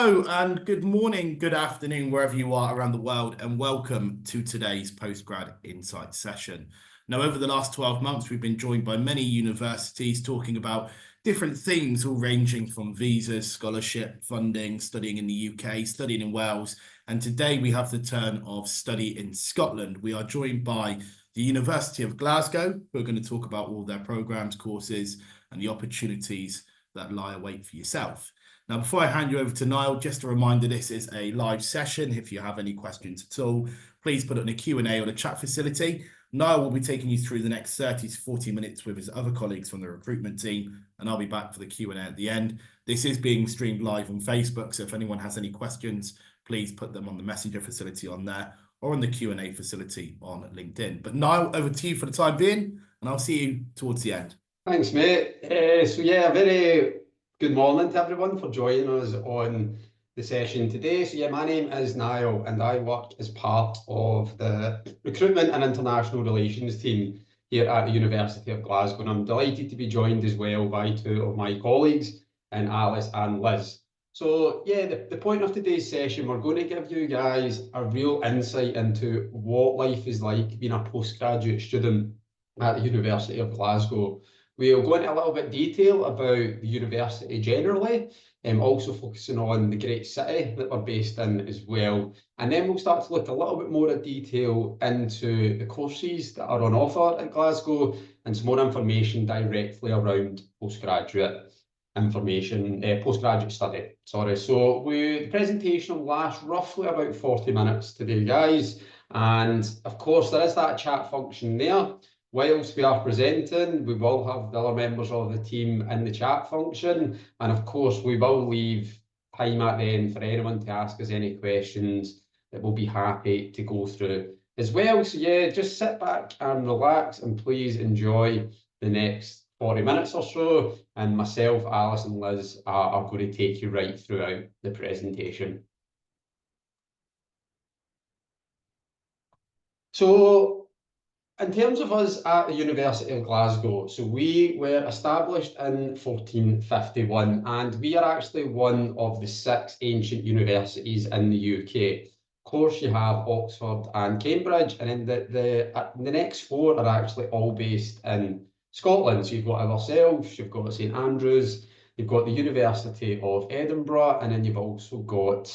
Hello and good morning, good afternoon, wherever you are around the world, and welcome to today's Postgrad Insight session. Now, over the last 12 months, we've been joined by many universities talking about different themes, all ranging from visas, scholarship, funding, studying in the UK, studying in Wales, and today we have the turn of study in Scotland. We are joined by the University of Glasgow, who are going to talk about all their programs, courses, and the opportunities that lie await for yourself. Now, before I hand you over to Niall, just a reminder, this is a live session. If you have any questions at all, please put it in a Q&A or the chat facility. Niall will be taking you through the next 30 to 40 minutes with his other colleagues from the recruitment team, and I'll be back for the Q&A at the end. This is being streamed live on Facebook, so if anyone has any questions, please put them on the messenger facility on there or on the Q&A facility on LinkedIn. But Niall, over to you for the time being, and I'll see you towards the end. Thanks, mate. Very good morning to everyone for joining us on the session today. My name is Niall and I work as part of the recruitment and international relations team here at the University of Glasgow, and I'm delighted to be joined as well by two of my colleagues, Alice and Liz. The point of today's session, we're going to give you guys a real insight into what life is like being a postgraduate student at the University of Glasgow. We'll go into a little bit of detail about the university generally, also focusing on the great city that we're based in as well. And then we'll start to look a little bit more at detail into the courses that are on offer at Glasgow and some more information directly around postgraduate study. So the presentation will last roughly about 40 minutes today, guys. And of course, there is that chat function there. Whilst we are presenting, we will have the other members of the team in the chat function. And of course, we will leave time at the end for anyone to ask us any questions that we'll be happy to go through as well. Just sit back and relax and please enjoy the next 40 minutes or so. And myself, Alice and Liz are going to take you right throughout the presentation. In terms of us at the University of Glasgow, we were established in 1451 and we are actually one of the 6 ancient universities in the UK. Of course, you have Oxford and Cambridge, and then the next 4 are actually all based in Scotland. So you've got ourselves, you've got St Andrews, you've got the University of Edinburgh, and then you've also got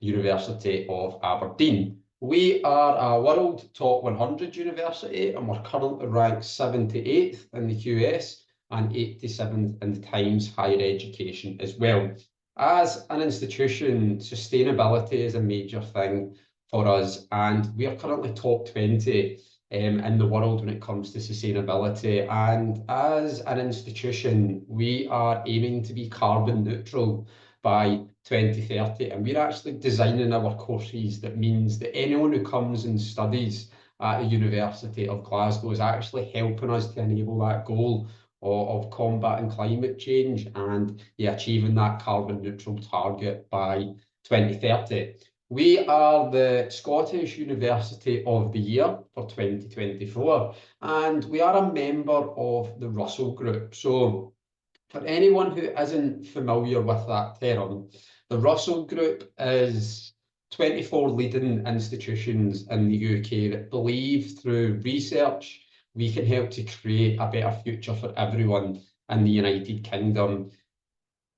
the University of Aberdeen. We are a World Top 100 university and we're currently ranked 78th in the QS and 87th in the Times Higher Education as well. As an institution, sustainability is a major thing for us, and we are currently top 20 in the world when it comes to sustainability. And as an institution, we are aiming to be carbon neutral by 2030, and we're actually designing our courses that means that anyone who comes and studies at the University of Glasgow is actually helping us to enable that goal of combating climate change and achieving that carbon neutral target by 2030. We are the Scottish University of the Year for 2024, and we are a member of the Russell Group. So for anyone who isn't familiar with that term, the Russell Group is 24 leading institutions in the UK that believe through research we can help to create a better future for everyone in the United Kingdom.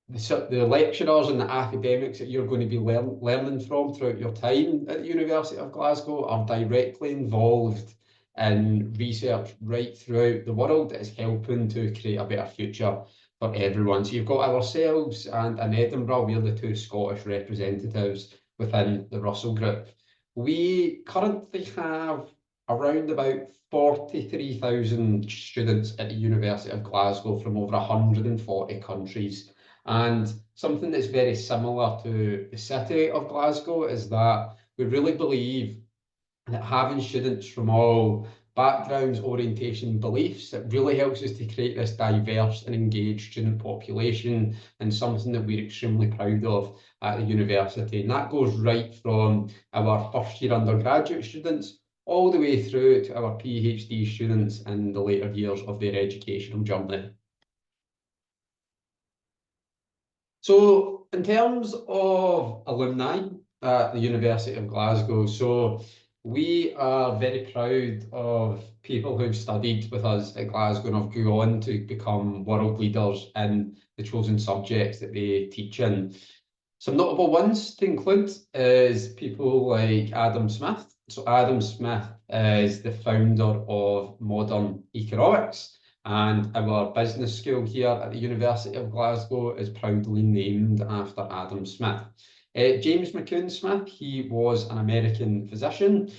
The lecturers and the academics that you're going to be learning from throughout your time at the University of Glasgow are directly involved in research right throughout the world that is helping to create a better future for everyone. So you've got ourselves and in Edinburgh, we're the 2 Scottish representatives within the Russell Group. We currently have around about 43,000 students at the University of Glasgow from over 140 countries. And something that's very similar to the city of Glasgow is that we really believe that having students from all backgrounds, orientation, beliefs, it really helps us to create this diverse and engaged student population, and something that we're extremely proud of at the university. And that goes right from our first year undergraduate students all the way through to our PhD students in the later years of their educational journey. So in terms of alumni at the University of Glasgow, so we are very proud of people who've studied with us at Glasgow and have gone on to become world leaders in the chosen subjects that they teach in. Some notable ones to include is people like Adam Smith. So Adam Smith is the founder of modern economics, and our business school here at the University of Glasgow is proudly named after Adam Smith. James McCoon Smith, he was an American physician.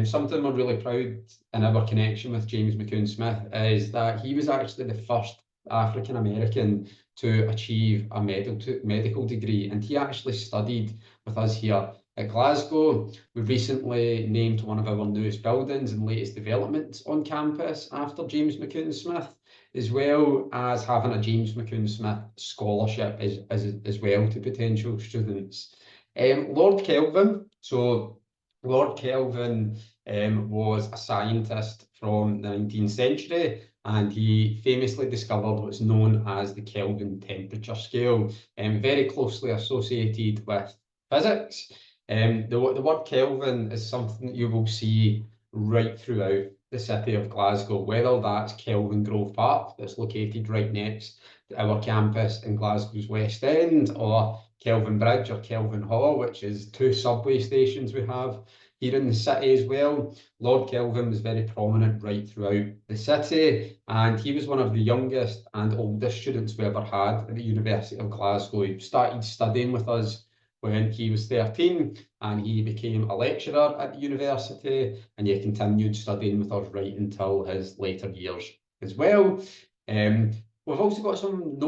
Something we're really proud in our connection with James McCoon Smith is that he was actually the first African American to achieve a medical degree, and he actually studied with us here at Glasgow. We've recently named one of our newest buildings and latest developments on campus after James McCoon Smith, as well as having a James McCoon Smith scholarship as well to potential students. Lord Kelvin, so Lord Kelvin was a scientist from the 19th century, and he famously discovered what's known as the Kelvin temperature scale, very closely associated with physics. The word Kelvin is something that you will see right throughout the city of Glasgow, whether that's Kelvin Grove Park, that's located right next to our campus in Glasgow's West End, or Kelvin Bridge or Kelvin Hall, which is two subway stations we have here in the city as well. Lord Kelvin was very prominent right throughout the city, and he was one of the youngest and oldest students we ever had at the University of Glasgow. He started studying with us when he was 13, and he became a lecturer at the university, and he continued studying with us right until his later years as well. We've also got some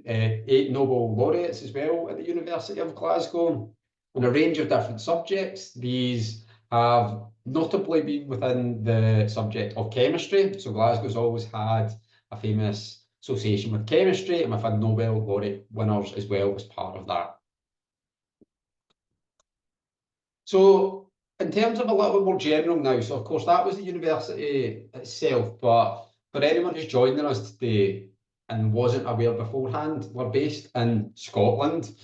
8 Nobel laureates as well at the University of Glasgow on a range of different subjects. These have notably been within the subject of chemistry. So Glasgow's always had a famous association with chemistry, and we've had Nobel laureate winners as well as part of that. So in terms of a little bit more general now, so of course that was the university itself, but for anyone who's joining us today and wasn't aware beforehand, we're based in Scotland.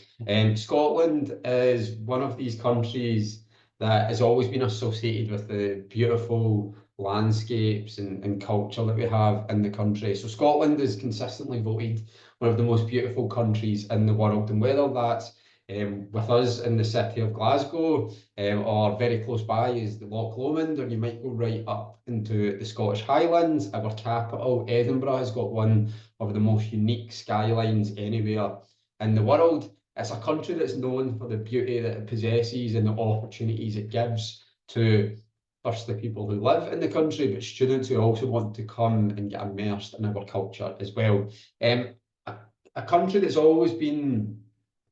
Scotland is one of these countries that has always been associated with the beautiful landscapes and culture that we have in the country. So Scotland is consistently voted one of the most beautiful countries in the world, and whether that's with us in the city of Glasgow, or very close by is the Loch Lomond, or you might go right up into the Scottish Highlands. Our capital, Edinburgh, has got one of the most unique skylines anywhere in the world. It's a country that's known for the beauty that it possesses and the opportunities it gives to, firstly, people who live in the country, but students who also want to come and get immersed in our culture as well. A country that's always been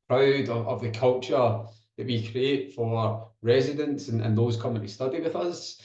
proud of the culture that we create for residents and those coming to study with us.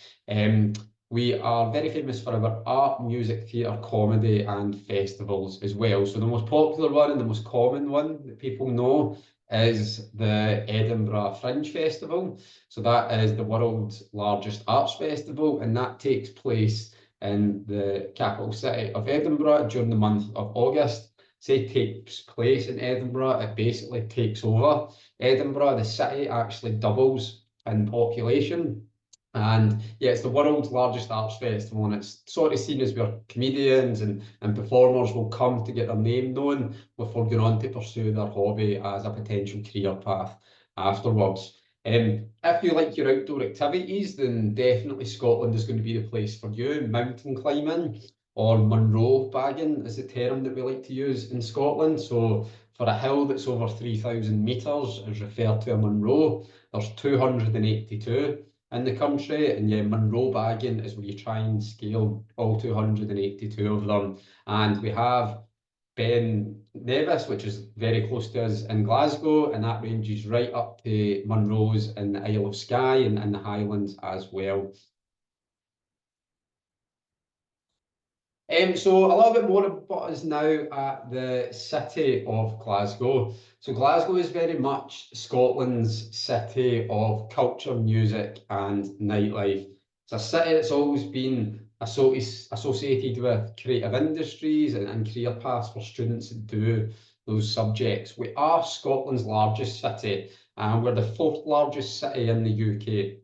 We are very famous for our art, music, theatre, comedy and festivals as well. So the most popular one and the most common one that people know is the Edinburgh Fringe Festival. So that is the world's largest arts festival, and that takes place in the capital city of Edinburgh during the month of August. Say takes place in Edinburgh, it basically takes over Edinburgh. The city actually doubles in population. And yeah, it's the world's largest arts festival, and it's sort of seen as where comedians and performers will come to get their name known before going on to pursue their hobby as a potential career path afterwards. If you like your outdoor activities, then definitely Scotland is going to be the place for you. Mountain climbing, or Munro bagging is the term that we like to use in Scotland. So for a hill that's over 3,000 metres is referred to a Munro. There's 282 in the country, and yeah, Munro bagging is where you try and scale all 282 of them. And we have Ben Nevis, which is very close to us in Glasgow, and that ranges right up to Munro's in the Isle of Skye and the Highlands as well. So a little bit more about us now at the city of Glasgow. So Glasgow is very much Scotland's city of culture, music and nightlife. It's a city that's always been associated with creative industries and career paths for students that do those subjects. We are Scotland's largest city, and we're the fourth largest city in the UK,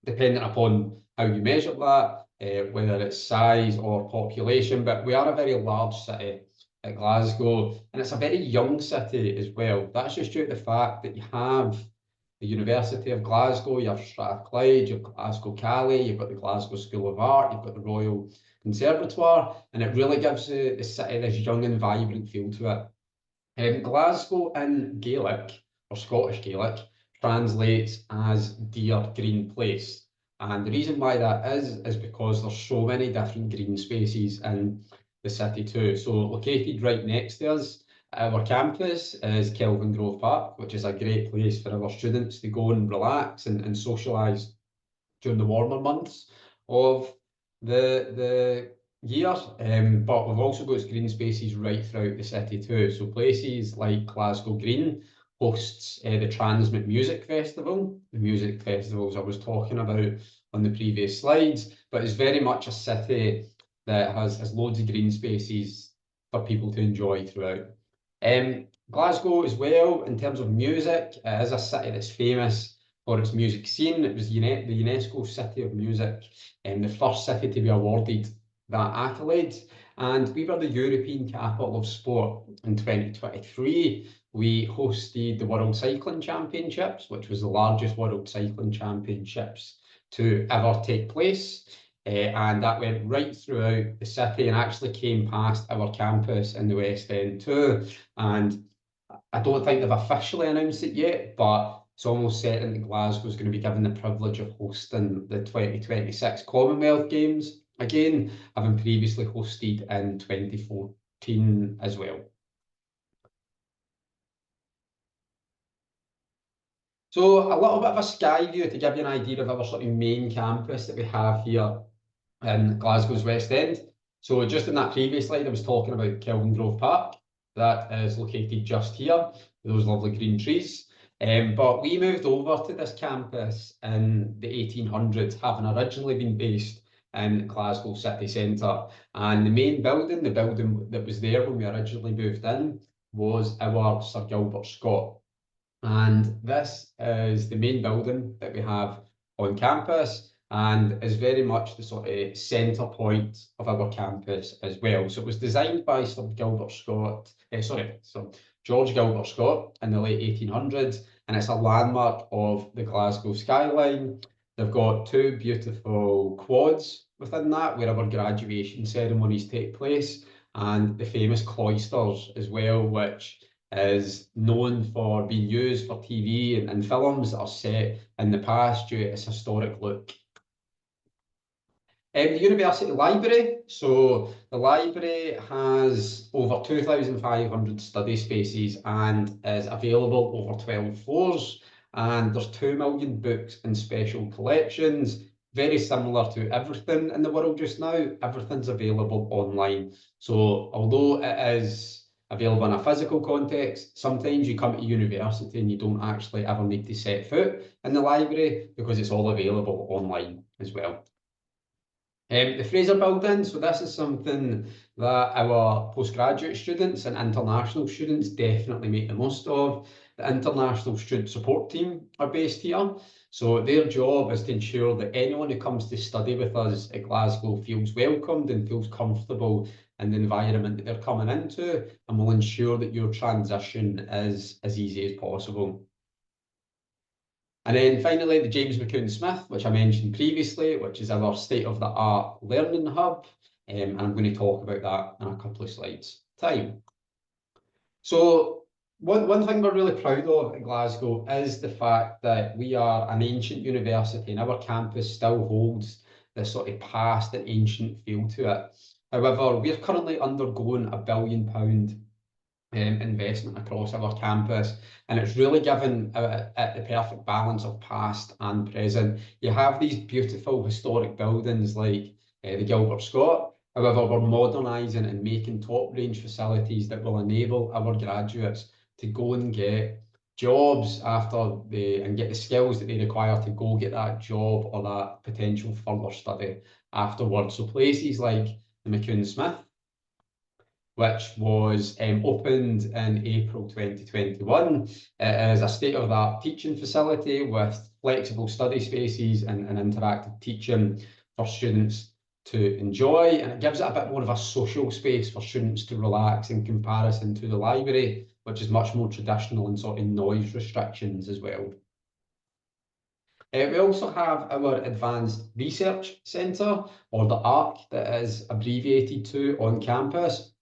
depending upon how you measure that, whether it's size or population, but we are a very large city at Glasgow, and it's a very young city as well. That's just due to the fact that you have the University of Glasgow, you have Strathclyde, you've got Glasgow Cali, you've got the Glasgow School of Art, you've got the Royal Conservatoire, and it really gives the city this young and vibrant feel to it. Glasgow in Gaelic, or Scottish Gaelic, translates as Dear Green Place. And the reason why that is because there's so many different green spaces in the city too. So located right next to us, our campus is Kelvin Grove Park, which is a great place for our students to go and relax and socialise during the warmer months of the year. But we've also got green spaces right throughout the city too. So places like Glasgow Green hosts the Transmit Music Festival, the music festivals I was talking about on the previous slides, but it's very much a city that has loads of green spaces for people to enjoy throughout. Glasgow as well, in terms of music, it is a city that's famous for its music scene. It was the UNESCO City of Music and the first city to be awarded that accolade. And we were the European Capital of Sport in 2023. We hosted the World Cycling Championships, which was the largest World Cycling Championships to ever take place. And that went right throughout the city and actually came past our campus in the West End too. And I don't think they've officially announced it yet, but it's almost certain that Glasgow is going to be given the privilege of hosting the 2026 Commonwealth Games, again, having previously hosted in 2014 as well. So a little bit of a sky view to give you an idea of our sort of main campus that we have here in Glasgow's West End. So just in that previous slide, I was talking about Kelvin Grove Park. That is located just here, with those lovely green trees. But we moved over to this campus in the 1800s, having originally been based in Glasgow city centre. And the main building, the building that was there when we originally moved in, was our Sir Gilbert Scott. And this is the main building that we have on campus and is very much the sort of centre point of our campus as well. So it was designed by Sir George Gilbert Scott in the late 1800s, and it's a landmark of the Glasgow skyline. They've got two beautiful quads within that where our graduation ceremonies take place, and the famous cloisters as well, which is known for being used for TV and films that are set in the past due to its historic look. The University Library. So the library has over 2,500 study spaces and is available over 12 floors. And there's 2 million books in special collections. Very similar to everything in the world just now, everything's available online. So although it is available in a physical context, sometimes you come to university and you don't actually ever need to set foot in the library because it's all available online as well. The Fraser Building, so this is something that our postgraduate students and international students definitely make the most of. The International Student Support Team are based here. So their job is to ensure that anyone who comes to study with us at Glasgow feels welcomed and feels comfortable in the environment that they're coming into, and will ensure that your transition is as easy as possible. And then finally, the James McCoon Smith, which I mentioned previously, which is our state-of-the-art learning hub. And I'm going to talk about that in a couple of slides' time. So one thing we're really proud of at Glasgow is the fact that we are an ancient university and our campus still holds this sort of past and ancient feel to it. However, we're currently undergoing £1 billion investment across our campus, and it's really given it the perfect balance of past and present. You have these beautiful historic buildings like the Gilbert Scott. However, we're modernising and making top range facilities that will enable our graduates to go and get jobs and get the skills that they require to go get that job or that potential further study afterwards. So places like the McCoon Smith, which was opened in April 2021. It is a state-of-the-art teaching facility with flexible study spaces and interactive teaching for students to enjoy, and it gives it a bit more of a social space for students to relax in comparison to the library, which is much more traditional and sort of noise restrictions as well. We also have our Advanced Research Centre, or the ARC, that is abbreviated to on campus.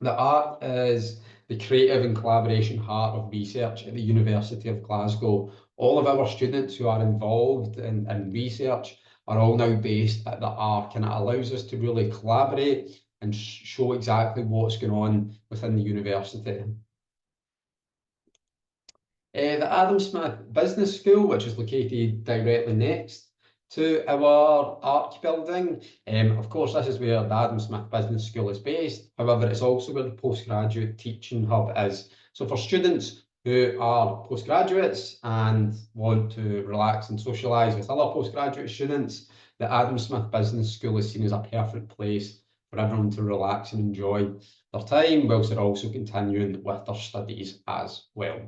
The ARC is the creative and collaboration heart of research at the University of Glasgow. All of our students who are involved in research are all now based at the ARC, and it allows us to really collaborate and show exactly what's going on within the university. The Adam Smith Business School, which is located directly next to our ARC building. Of course, this is where the Adam Smith Business School is based. However, it's also where the postgraduate teaching hub is. So for students who are postgraduates and want to relax and socialise with other postgraduate students, the Adam Smith Business School is seen as a perfect place for everyone to relax and enjoy their time, whilst they're also continuing with their studies as well.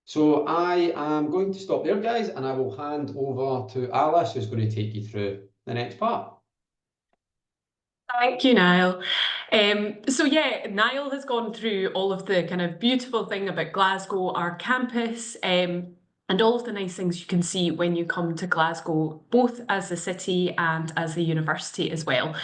So I am going to stop there, guys, and I will hand over to Alice, who's going to take you through the next part. Thank you, Niall. So yeah, Niall has gone through all of the kind of beautiful thing about Glasgow, our campus, and all of the nice things you can see when you come to Glasgow, both as a city and as a university as well.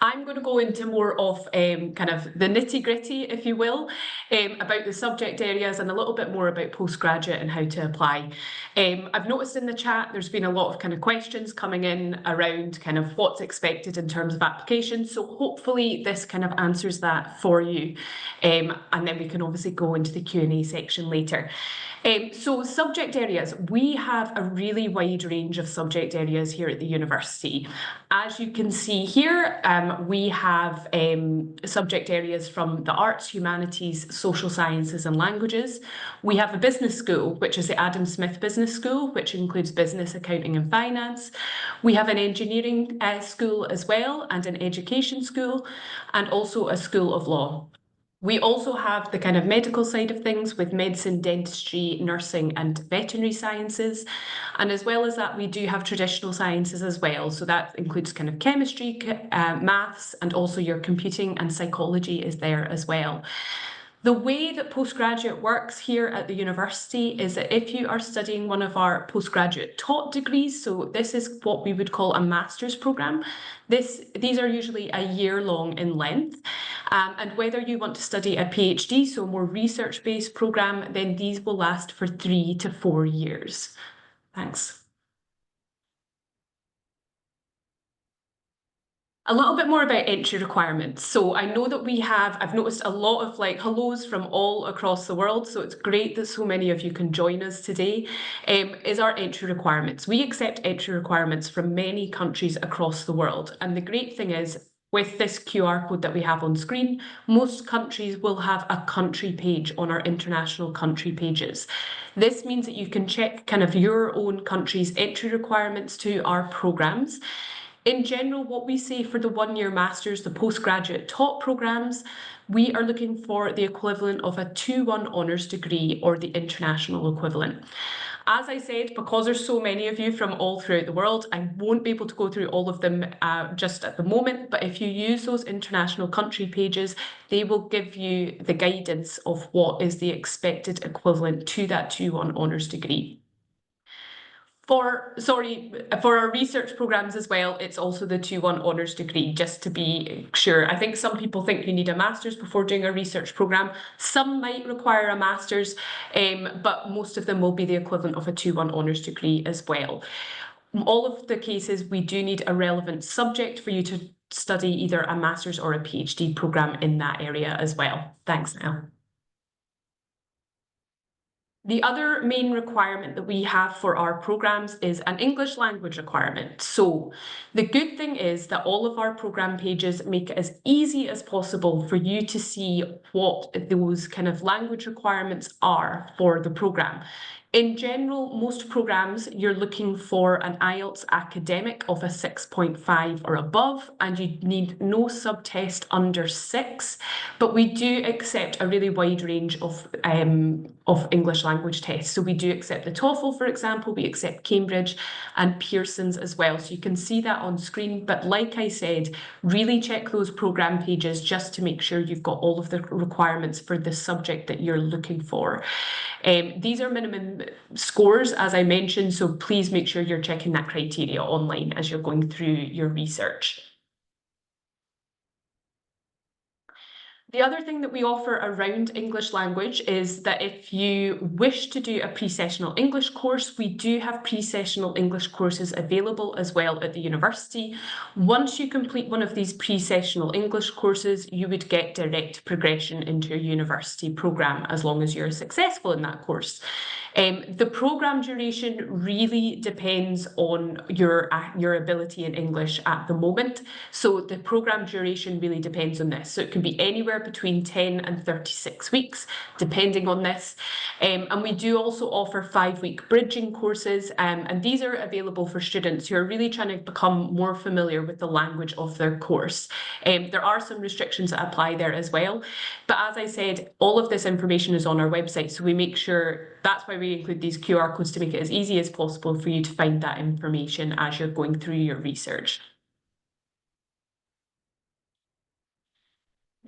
I'm going to go into more of kind of the nitty-gritty, if you will, about the subject areas and a little bit more about postgraduate and how to apply. I've noticed in the chat there's been a lot of kind of questions coming in around kind of what's expected in terms of applications. So hopefully this kind of answers that for you. And then we can obviously go into the Q&A section later. So subject areas, we have a really wide range of subject areas here at the university. As you can see here, we have subject areas from the arts, humanities, social sciences and languages. We have a business school, which is the Adam Smith Business School, which includes business, accounting and finance. We have an engineering school as well, and an education school, and also a school of law. We also have the kind of medical side of things with medicine, dentistry, nursing and veterinary sciences. And as well as that, we do have traditional sciences as well. So that includes kind of chemistry, maths, and also your computing and psychology is there as well. The way that postgraduate works here at the university is that if you are studying one of our postgraduate taught degrees, so this is what we would call a master's programme, these are usually a year long in length. And whether you want to study a PhD, so a more research-based programme, then these will last for 3 to 4 years. Thanks. A little bit more about entry requirements. So I know that I've noticed a lot of like hellos from all across the world. So it's great that so many of you can join us today, is our entry requirements. We accept entry requirements from many countries across the world. And the great thing is, with this QR code that we have on screen, most countries will have a country page on our international country pages. This means that you can check kind of your own country's entry requirements to our programmes. In general, what we say for the one-year masters, the postgraduate taught programmes, we are looking for the equivalent of a 2-1 honours degree or the international equivalent. As I said, because there's so many of you from all throughout the world, I won't be able to go through all of them just at the moment, but if you use those international country pages, they will give you the guidance of what is the expected equivalent to that 2-1 honours degree. For our research programmes as well, it's also the 2-1 honours degree, just to be sure. I think some people think you need a master's before doing a research programme. Some might require a master's, but most of them will be the equivalent of a 2-1 honours degree as well. All of the cases, we do need a relevant subject for you to study either a master's or a PhD programme in that area as well. Thanks, Niall. The other main requirement that we have for our programmes is an English language requirement. So the good thing is that all of our programme pages make it as easy as possible for you to see what those kind of language requirements are for the programme. In general, most programs, you're looking for an IELTS academic of a 6.5 or above, and you need no subtest under 6. But we do accept a really wide range of English language tests. So we do accept the TOEFL, for example, we accept Cambridge and Pearson's as well. So you can see that on screen. But like I said, really check those program pages just to make sure you've got all of the requirements for the subject that you're looking for. These are minimum scores, as I mentioned, so please make sure you're checking that criteria online as you're going through your research. The other thing that we offer around English language is that if you wish to do a pre-sessional English course, we do have pre-sessional English courses available as well at the university. Once you complete one of these pre-sessional English courses, you would get direct progression into a university programme as long as you're successful in that course. The programme duration really depends on your ability in English at the moment. So the programme duration really depends on this. So it can be anywhere between 10 and 36 weeks, depending on this. And we do also offer 5-week bridging courses, and these are available for students who are really trying to become more familiar with the language of their course. There are some restrictions that apply there as well. But as I said, all of this information is on our website, so we make sure that's why we include these QR codes to make it as easy as possible for you to find that information as you're going through your research.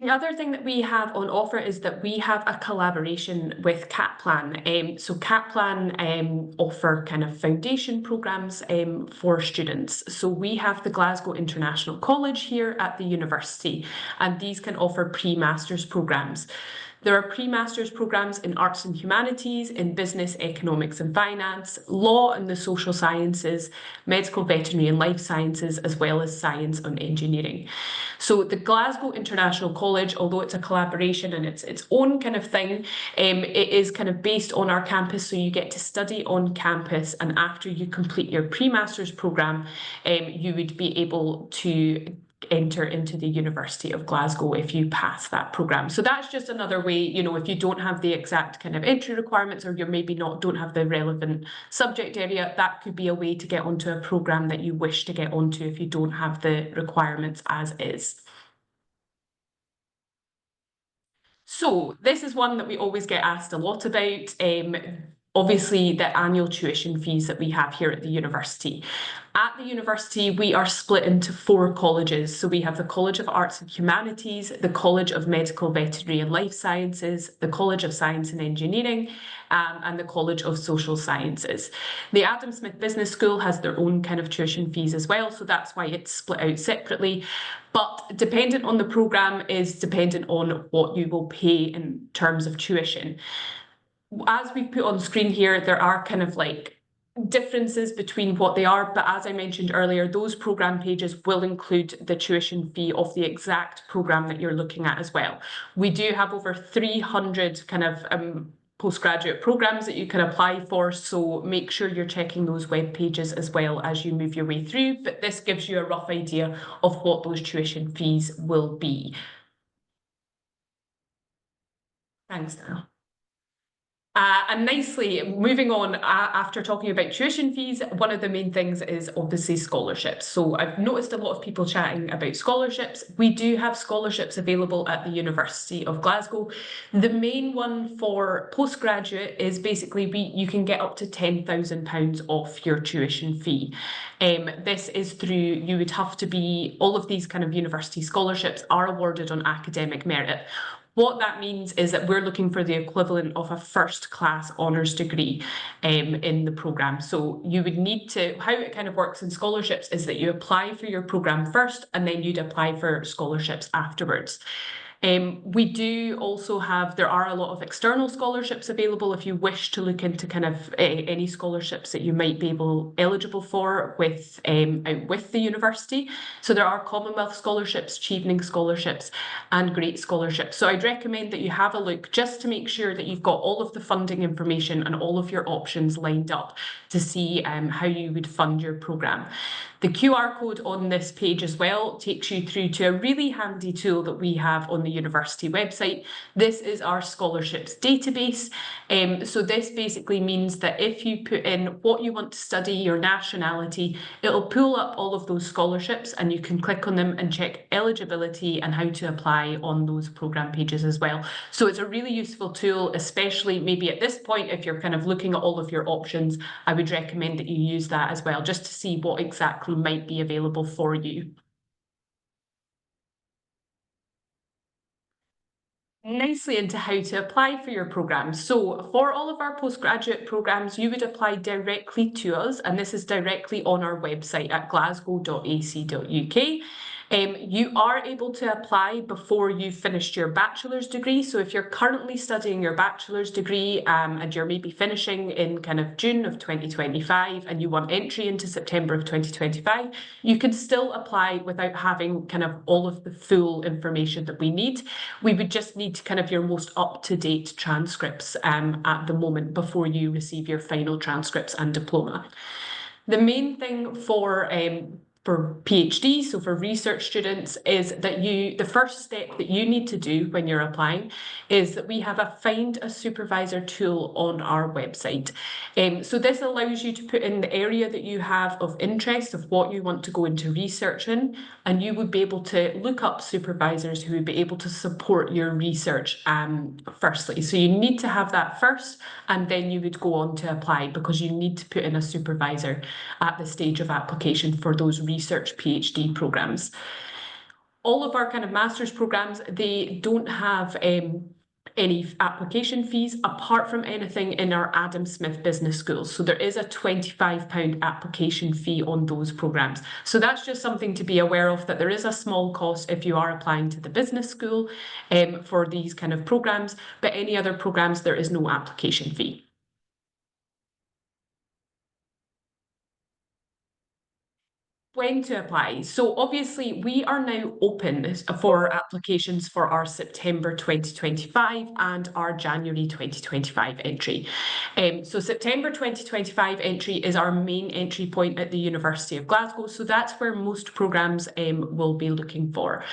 The other thing that we have on offer is that we have a collaboration with Kaplan. So Kaplan offer kind of foundation programs for students. So we have the Glasgow International College here at the university, and these can offer pre-masters programs. There are pre-masters programs in arts and humanities, in business, economics and finance, law and the social sciences, medical, veterinary and life sciences, as well as science and engineering. So the Glasgow International College, although it's a collaboration and it's its own kind of thing, it is kind of based on our campus. So you get to study on campus, and after you complete your pre-masters program, you would be able to enter into the University of Glasgow if you pass that programme. So that's just another way, you know, if you don't have the exact kind of entry requirements, or you're maybe don't have the relevant subject area, that could be a way to get onto a programme that you wish to get onto if you don't have the requirements as is. So this is one that we always get asked a lot about. Obviously, the annual tuition fees that we have here at the university. At the university, we are split into 4 colleges. So we have the College of Arts and Humanities, the College of Medical, Veterinary and Life Sciences, the College of Science and Engineering, and the College of Social Sciences. The Adam Smith Business School has their own kind of tuition fees as well, so that's why it's split out separately. But dependent on the programme is dependent on what you will pay in terms of tuition. As we put on screen here, there are kind of like differences between what they are, but as I mentioned earlier, those programme pages will include the tuition fee of the exact programme that you're looking at as well. We do have over 300 kind of postgraduate programmes that you can apply for, so make sure you're checking those web pages as well as you move your way through, but this gives you a rough idea of what those tuition fees will be. Thanks, Daniel. And nicely, moving on, after talking about tuition fees, one of the main things is obviously scholarships. So I've noticed a lot of people chatting about scholarships. We do have scholarships available at the University of Glasgow. The main one for postgraduate is basically you can get up to £10,000 off your tuition fee. This is through, you would have to be, all of these kind of university scholarships are awarded on academic merit. What that means is that we're looking for the equivalent of a first-class honours degree in the programme. So you would need to, how it kind of works in scholarships is that you apply for your programme first and then you'd apply for scholarships afterwards. We do also have, there are a lot of external scholarships available if you wish to look into kind of any scholarships that you might be eligible for with the university. So there are Commonwealth scholarships, Chevening scholarships and Great scholarships. So I'd recommend that you have a look just to make sure that you've got all of the funding information and all of your options lined up to see how you would fund your programme. The QR code on this page as well takes you through to a really handy tool that we have on the university website. This is our scholarships database. So this basically means that if you put in what you want to study, your nationality, it'll pull up all of those scholarships and you can click on them and check eligibility and how to apply on those program pages as well. So it's a really useful tool, especially maybe at this point, if you're kind of looking at all of your options, I would recommend that you use that as well, just to see what exactly might be available for you. Nicely into how to apply for your programs. So for all of our postgraduate programs, you would apply directly to us, and this is directly on our website at glasgow.ac.uk. You are able to apply before you've finished your bachelor's degree. So if you're currently studying your bachelor's degree and you're maybe finishing in kind of June of 2025 and you want entry into September of 2025, you can still apply without having kind of all of the full information that we need. We would just need kind of your most up-to-date transcripts at the moment before you receive your final transcripts and diploma. The main thing for PhD, so for research students, is that the first step that you need to do when you're applying is that we have a Find a Supervisor tool on our website. So this allows you to put in the area that you have of interest of what you want to go into research in, and you would be able to look up supervisors who would be able to support your research firstly. So you need to have that first, and then you would go on to apply, because you need to put in a supervisor at the stage of application for those research PhD programs. All of our kind of master's programs, they don't have any application fees apart from anything in our Adam Smith Business Schools. So there is a £25 application fee on those programs. So that's just something to be aware of, that there is a small cost if you are applying to the business school for these kind of programs, but any other programs, there is no application fee. When to apply. So obviously we are now open for applications for our September 2025 and our January 2025 entry. So September 2025 entry is our main entry point at the University of Glasgow. So that's where most programs will be looking for.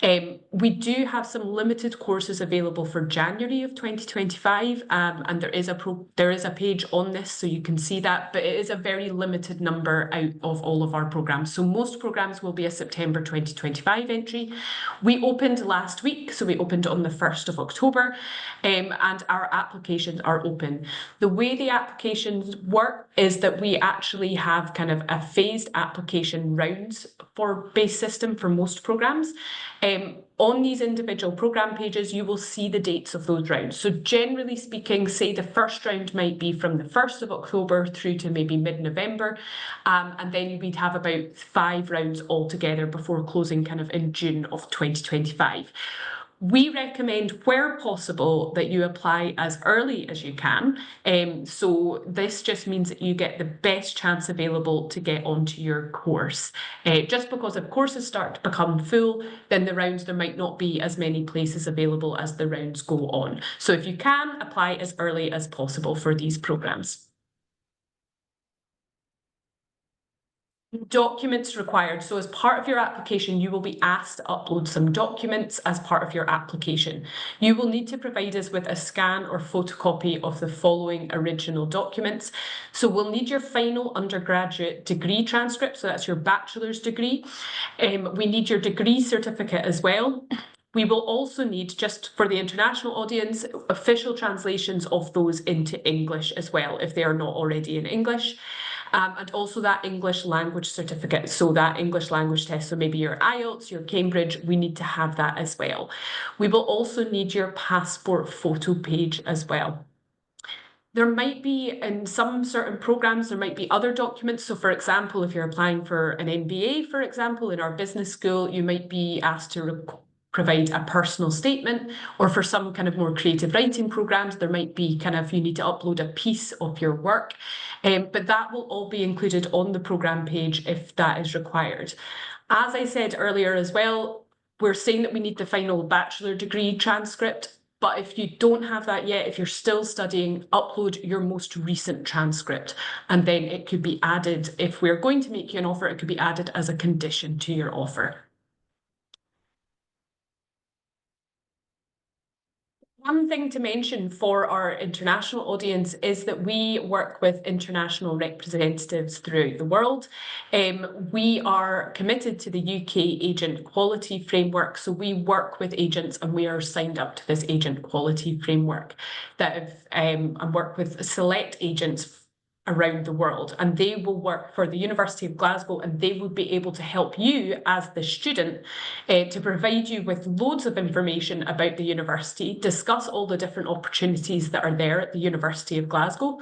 We do have some limited courses available for January of 2025, and there is a page on this, so you can see that, but it is a very limited number out of all of our programs. So most programs will be a September 2025 entry. We opened last week, so we opened on the 1st of October, and our applications are open. The way the applications work is that we actually have kind of a phased application rounds for base system for most programs. On these individual program pages, you will see the dates of those rounds. So generally speaking, say the first round might be from the 1st of October through to maybe mid-November. And then we'd have about 5 rounds altogether before closing kind of in June of 2025. We recommend, where possible, that you apply as early as you can. So this just means that you get the best chance available to get onto your course. Just because if courses start to become full, then there might not be as many places available as the rounds go on. So if you can, apply as early as possible for these programs. Documents required. So as part of your application, you will be asked to upload some documents as part of your application. You will need to provide us with a scan or photocopy of the following original documents. So we'll need your final undergraduate degree transcript. So that's your bachelor's degree. We need your degree certificate as well. We will also need, just for the international audience, official translations of those into English as well, if they are not already in English. And also that English language certificate, so that English language test, so maybe your IELTS, your Cambridge, we need to have that as well. We will also need your passport photo page as well. There might be, in some certain programs, there might be other documents. So for example, if you're applying for an MBA, for example, in our business school, you might be asked to provide a personal statement, or for some kind of more creative writing programs, there might be kind of, you need to upload a piece of your work, but that will all be included on the program page if that is required. As I said earlier as well, we're saying that we need the final bachelor degree transcript, but if you don't have that yet, if you're still studying, upload your most recent transcript, and then it could be added. If we're going to make you an offer, it could be added as a condition to your offer. One thing to mention for our international audience is that we work with international representatives throughout the world. We are committed to the UK Agent Quality Framework, so we work with agents and we are signed up to this Agent Quality Framework that have, and work with select agents around the world, and they will work for the University of Glasgow, and they will be able to help you as the student to provide you with loads of information about the university, discuss all the different opportunities that are there at the University of Glasgow,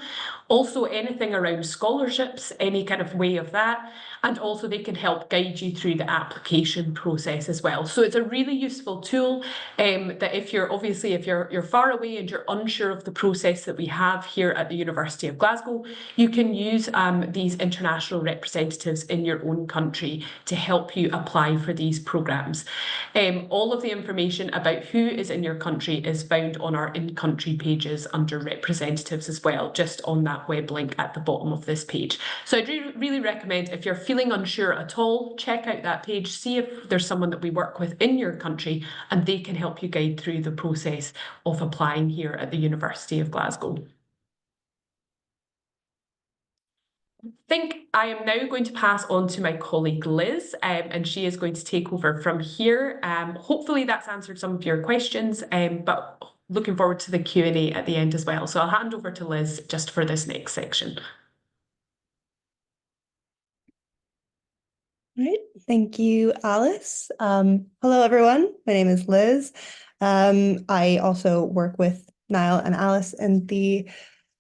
also anything around scholarships, any kind of way of that, and also they can help guide you through the application process as well. So it's a really useful tool that if you're far away and you're unsure of the process that we have here at the University of Glasgow, you can use these international representatives in your own country to help you apply for these programs. All of the information about who is in your country is found on our in-country pages under representatives as well, just on that web link at the bottom of this page. So I'd really recommend, if you're feeling unsure at all, check out that page, see if there's someone that we work with in your country, and they can help you guide through the process of applying here at the University of Glasgow. I think I am now going to pass on to my colleague Liz, and she is going to take over from here. Hopefully that's answered some of your questions, but looking forward to the Q&A at the end as well. So I'll hand over to Liz just for this next section. All right, thank you, Alice. Hello, everyone. My name is Liz. I also work with Niall and Alice in the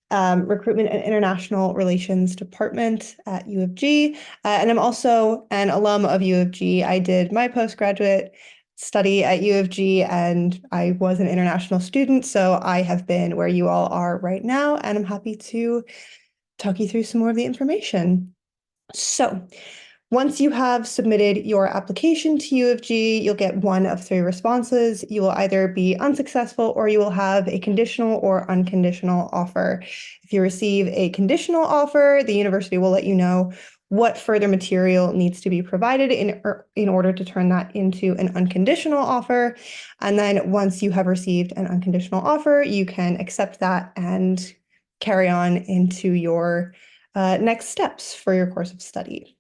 Recruitment and International Relations Department at U of G, and I'm also an alum of U of G. I did my postgraduate study at U of G, and I was an international student, so I have been where you all are right now, and I'm happy to talk you through some more of the information. So, once you have submitted your application to U of G, you'll get one of three responses. You will either be unsuccessful or you will have a conditional or unconditional offer. If you receive a conditional offer, the university will let you know what further material needs to be provided in order to turn that into an unconditional offer. And then once you have received an unconditional offer, you can accept that and carry on into your next steps for your course of study.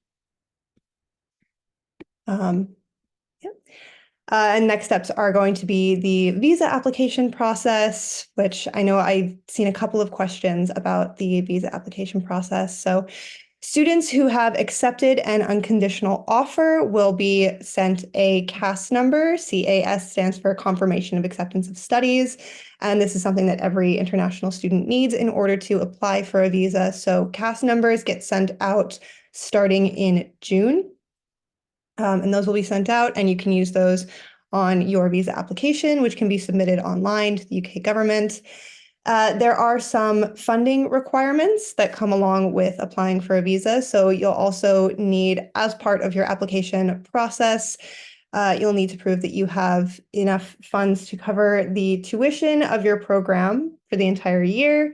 And next steps are going to be the visa application process, which I know I've seen a couple of questions about the visa application process. So students who have accepted an unconditional offer will be sent a CAS number. CAS stands for Confirmation of Acceptance of Studies. And this is something that every international student needs in order to apply for a visa. So CAS numbers get sent out starting in June. And those will be sent out, and you can use those on your visa application, which can be submitted online to the UK government. There are some funding requirements that come along with applying for a visa. So you'll also need, as part of your application process, you'll need to prove that you have enough funds to cover the tuition of your program for the entire year,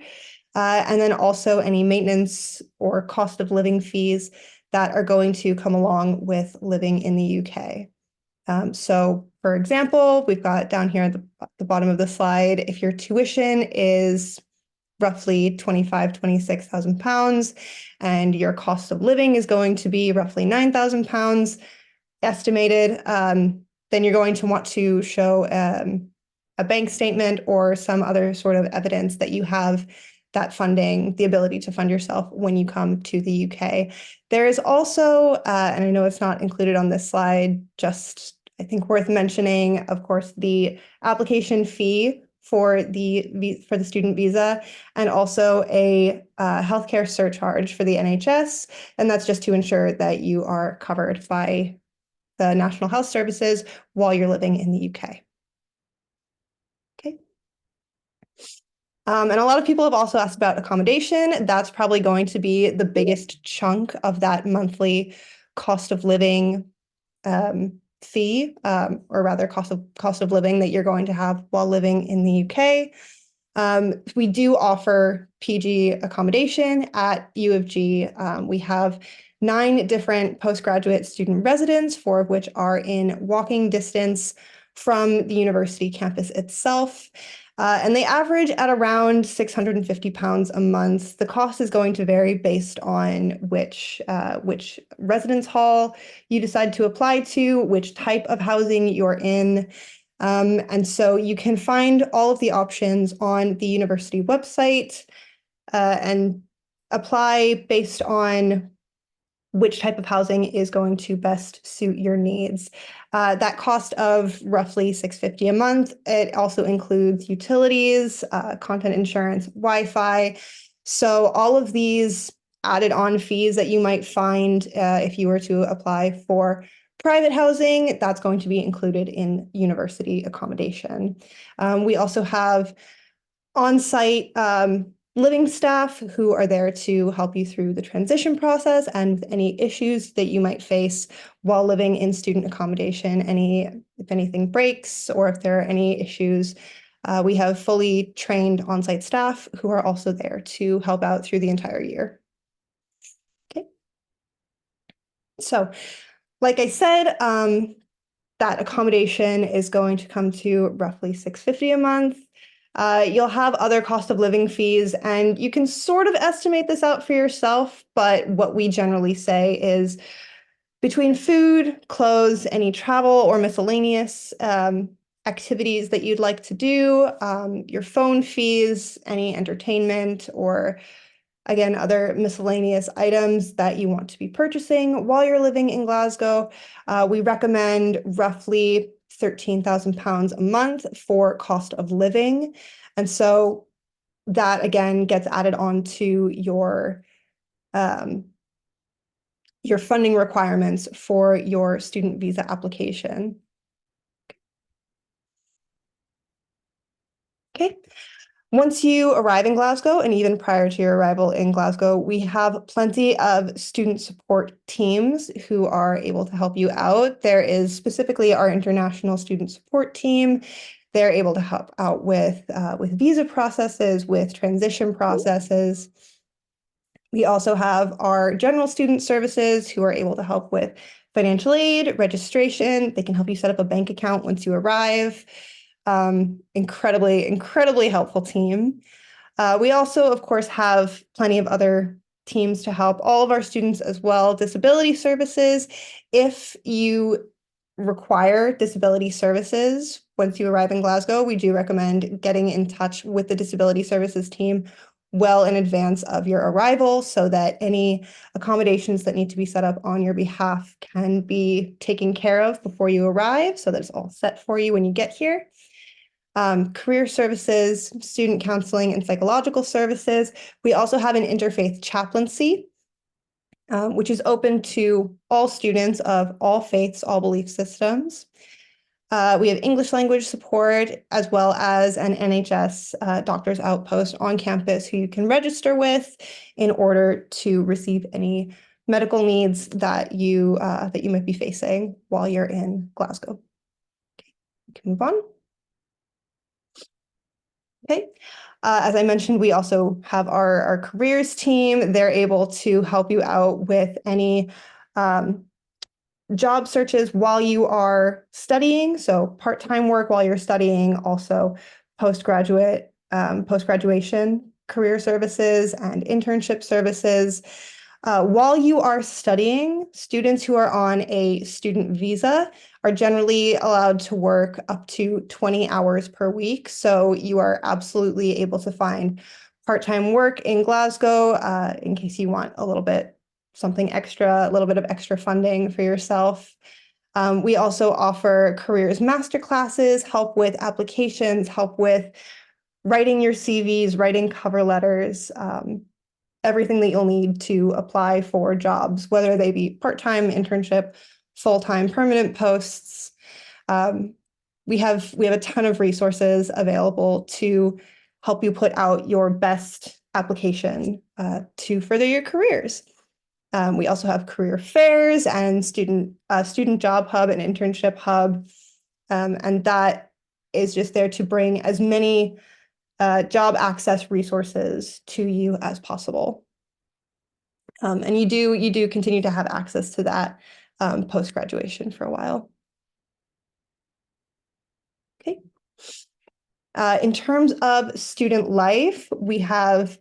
and then also any maintenance or cost of living fees that are going to come along with living in the UK. So, for example, we've got down here at the bottom of the slide, if your tuition is roughly £26,000 and your cost of living is going to be roughly £9,000 estimated, then you're going to want to show a bank statement or some other sort of evidence that you have that funding, the ability to fund yourself when you come to the UK. There is also, and I know it's not included on this slide, just I think worth mentioning, of course, the application fee for the student visa, and also a healthcare surcharge for the NHS, and that's just to ensure that you are covered by the National Health Services while you're living in the UK. Okay. And a lot of people have also asked about accommodation. That's probably going to be the biggest chunk of that monthly cost of living fee, or rather cost of living that you're going to have while living in the UK. We do offer PG accommodation at U of G. We have 9 different postgraduate student residents, 4 of which are in walking distance from the university campus itself. And they average at around £650 a month. The cost is going to vary based on which residence hall you decide to apply to, which type of housing you're in. And so you can find all of the options on the university website and apply based on which type of housing is going to best suit your needs. That cost of roughly $650 a month, it also includes utilities, content insurance, Wi-Fi. So all of these added on fees that you might find if you were to apply for private housing, that's going to be included in university accommodation. We also have on-site living staff who are there to help you through the transition process and with any issues that you might face while living in student accommodation. If anything breaks or if there are any issues, we have fully trained on-site staff who are also there to help out through the entire year. Okay. So, like I said, that accommodation is going to come to roughly $650 a month. You'll have other cost of living fees, and you can sort of estimate this out for yourself, but what we generally say is between food, clothes, any travel or miscellaneous activities that you'd like to do, your phone fees, any entertainment, or again, other miscellaneous items that you want to be purchasing while you're living in Glasgow, we recommend roughly £13,000 a month for cost of living. And so that again gets added on to your funding requirements for your student visa application. Okay. Once you arrive in Glasgow, and even prior to your arrival in Glasgow, we have plenty of student support teams who are able to help you out. There is specifically our international student support team. They're able to help out with visa processes, with transition processes. We also have our general student services who are able to help with financial aid, registration. They can help you set up a bank account once you arrive. Incredibly helpful team. We also, of course, have plenty of other teams to help all of our students as well. Disability services. If you require disability services once you arrive in Glasgow, we do recommend getting in touch with the disability services team well in advance of your arrival so that any accommodations that need to be set up on your behalf can be taken care of before you arrive so that it's all set for you when you get here. Career services, student counseling, and psychological services. We also have an interfaith chaplaincy, which is open to all students of all faiths, all belief systems. We have English language support, as well as an NHS doctor's outpost on campus who you can register with in order to receive any medical needs that you might be facing while you're in Glasgow. Okay, we can move on. Okay. As I mentioned, we also have our careers team. They're able to help you out with any job searches while you are studying. So part-time work while you're studying, also postgraduation career services and internship services. While you are studying, students who are on a student visa are generally allowed to work up to 20 hours per week. So you are absolutely able to find part-time work in Glasgow in case you want a little bit something extra, a little bit of extra funding for yourself. We also offer careers masterclasses, help with applications, help with writing your CVs, writing cover letters, everything that you'll need to apply for jobs, whether they be part-time, internship, full-time, permanent posts. We have a ton of resources available to help you put out your best application to further your careers. We also have career fairs and student job hub and internship hub, and that is just there to bring as many job access resources to you as possible. And you do continue to have access to that post-graduation for a while. Okay. In terms of student life, we have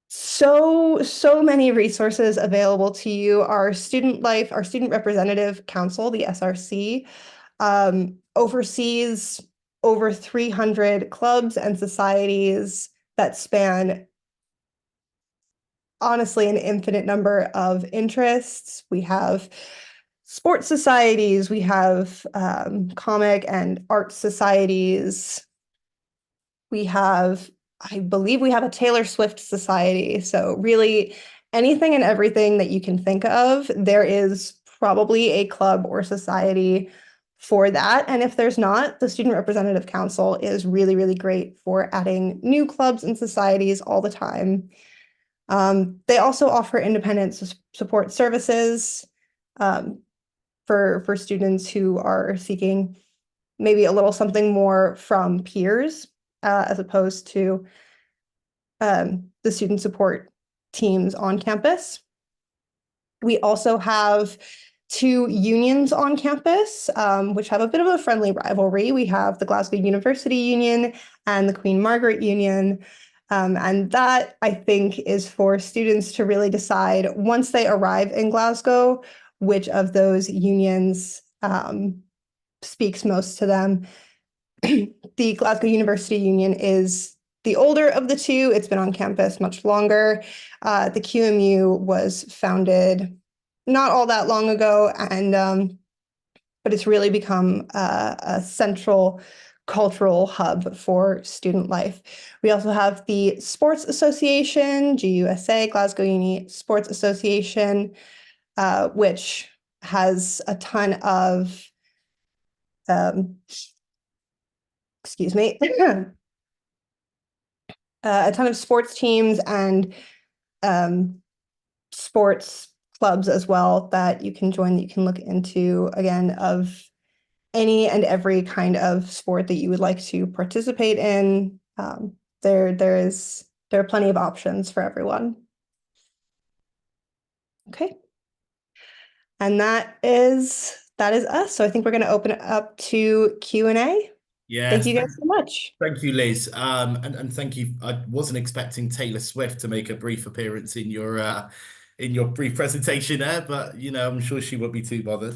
so many resources available to you. Our student representative council, the SRC, oversees over 300 clubs and societies that span, honestly, an infinite number of interests. We have sports societies, we have comic and art societies. I believe we have a Taylor Swift society. So really anything and everything that you can think of, there is probably a club or society for that. And if there's not, the Student Representative Council is really, really great for adding new clubs and societies all the time. They also offer independent support services for students who are seeking maybe a little something more from peers, as opposed to the student support teams on campus. We also have 2 unions on campus, which have a bit of a friendly rivalry. We have the Glasgow University Union and the Queen Margaret Union. And that, I think, is for students to really decide once they arrive in Glasgow, which of those unions speaks most to them. The Glasgow University Union is the older of the 2. It's been on campus much longer. The QMU was founded not all that long ago, and but it's really become a central cultural hub for student life. We also have the Sports Association, GUSA, Glasgow Uni Sports Association, which has a ton of excuse me, a ton of sports teams and sports clubs as well that you can join, that you can look into, again, of any and every kind of sport that you would like to participate in. There are plenty of options for everyone. Okay. And that is us. So I think we're going to open it up to Q&A. Yes. Thank you guys so much. Thank you, Liz. And thank you. I wasn't expecting Taylor Swift to make a brief appearance in your brief presentation there, but you know, I'm sure she won't be too bothered.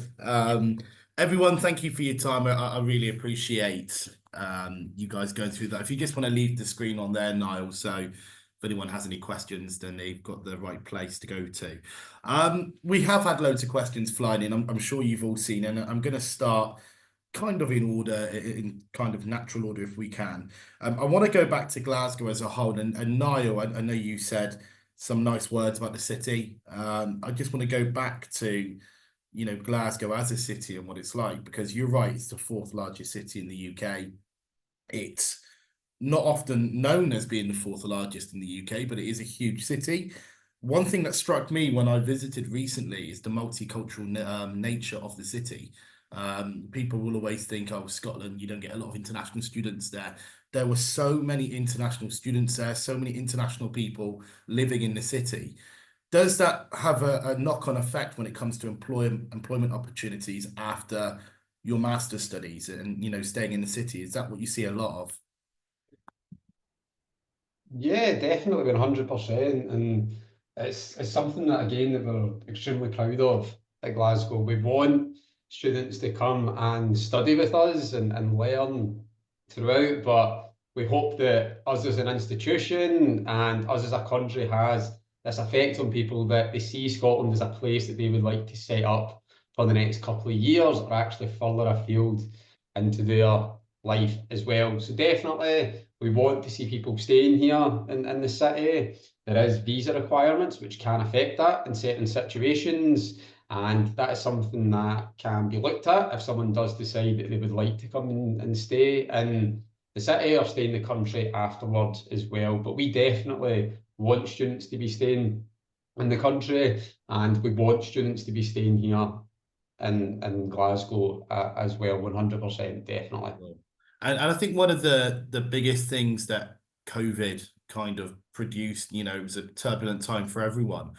Everyone, thank you for your time. I really appreciate you guys going through that. If you just want to leave the screen on there, Niall, so if anyone has any questions, then they've got the right place to go to. We have had loads of questions flying in. I'm sure you've all seen, and I'm going to start kind of in order, in kind of natural order if we can. I want to go back to Glasgow as a whole, and Niall, I know you said some nice words about the city. I just want to go back to, you know, Glasgow as a city and what it's like, because you're right, it's the 4th largest city in the UK. It's not often known as being the 4th largest in the UK, but it is a huge city. One thing that struck me when I visited recently is the multicultural nature of the city. People will always think, oh, Scotland, you don't get a lot of international students there. There were so many international students there, so many international people living in the city. Does that have a knock-on effect when it comes to employment opportunities after your master's studies and, you know, staying in the city? Is that what you see a lot of? Yeah, definitely 100%. And it's something that, again, that we're extremely proud of at Glasgow. We want students to come and study with us and learn throughout, but we hope that us as an institution and us as a country has this effect on people that they see Scotland as a place that they would like to set up for the next couple of years, or actually further afield into their life as well. So definitely we want to see people staying here in the city. There is visa requirements which can affect that in certain situations, and that is something that can be looked at if someone does decide that they would like to come and stay in the city or stay in the country afterwards as well. But we definitely want students to be staying in the country, and we want students to be staying here in Glasgow as well, 100%, definitely. And I think one of the biggest things that COVID kind of produced, you know, it was a turbulent time for everyone,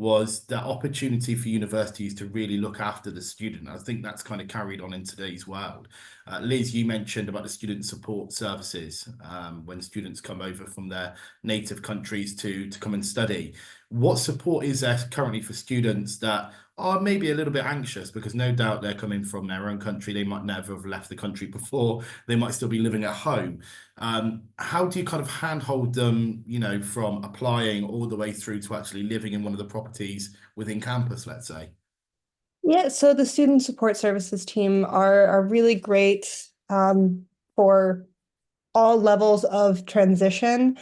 was the opportunity for universities to really look after the student. I think that's kind of carried on in today's world. Liz, you mentioned about the student support services when students come over from their native countries to come and study. What support is there currently for students that are maybe a little bit anxious, because no doubt they're coming from their own country, they might never have left the country before, they might still be living at home. How do you kind of handhold them, you know, from applying all the way through to actually living in one of the properties within campus, let's say? Yeah, so the student support services team are really great for all levels of transition.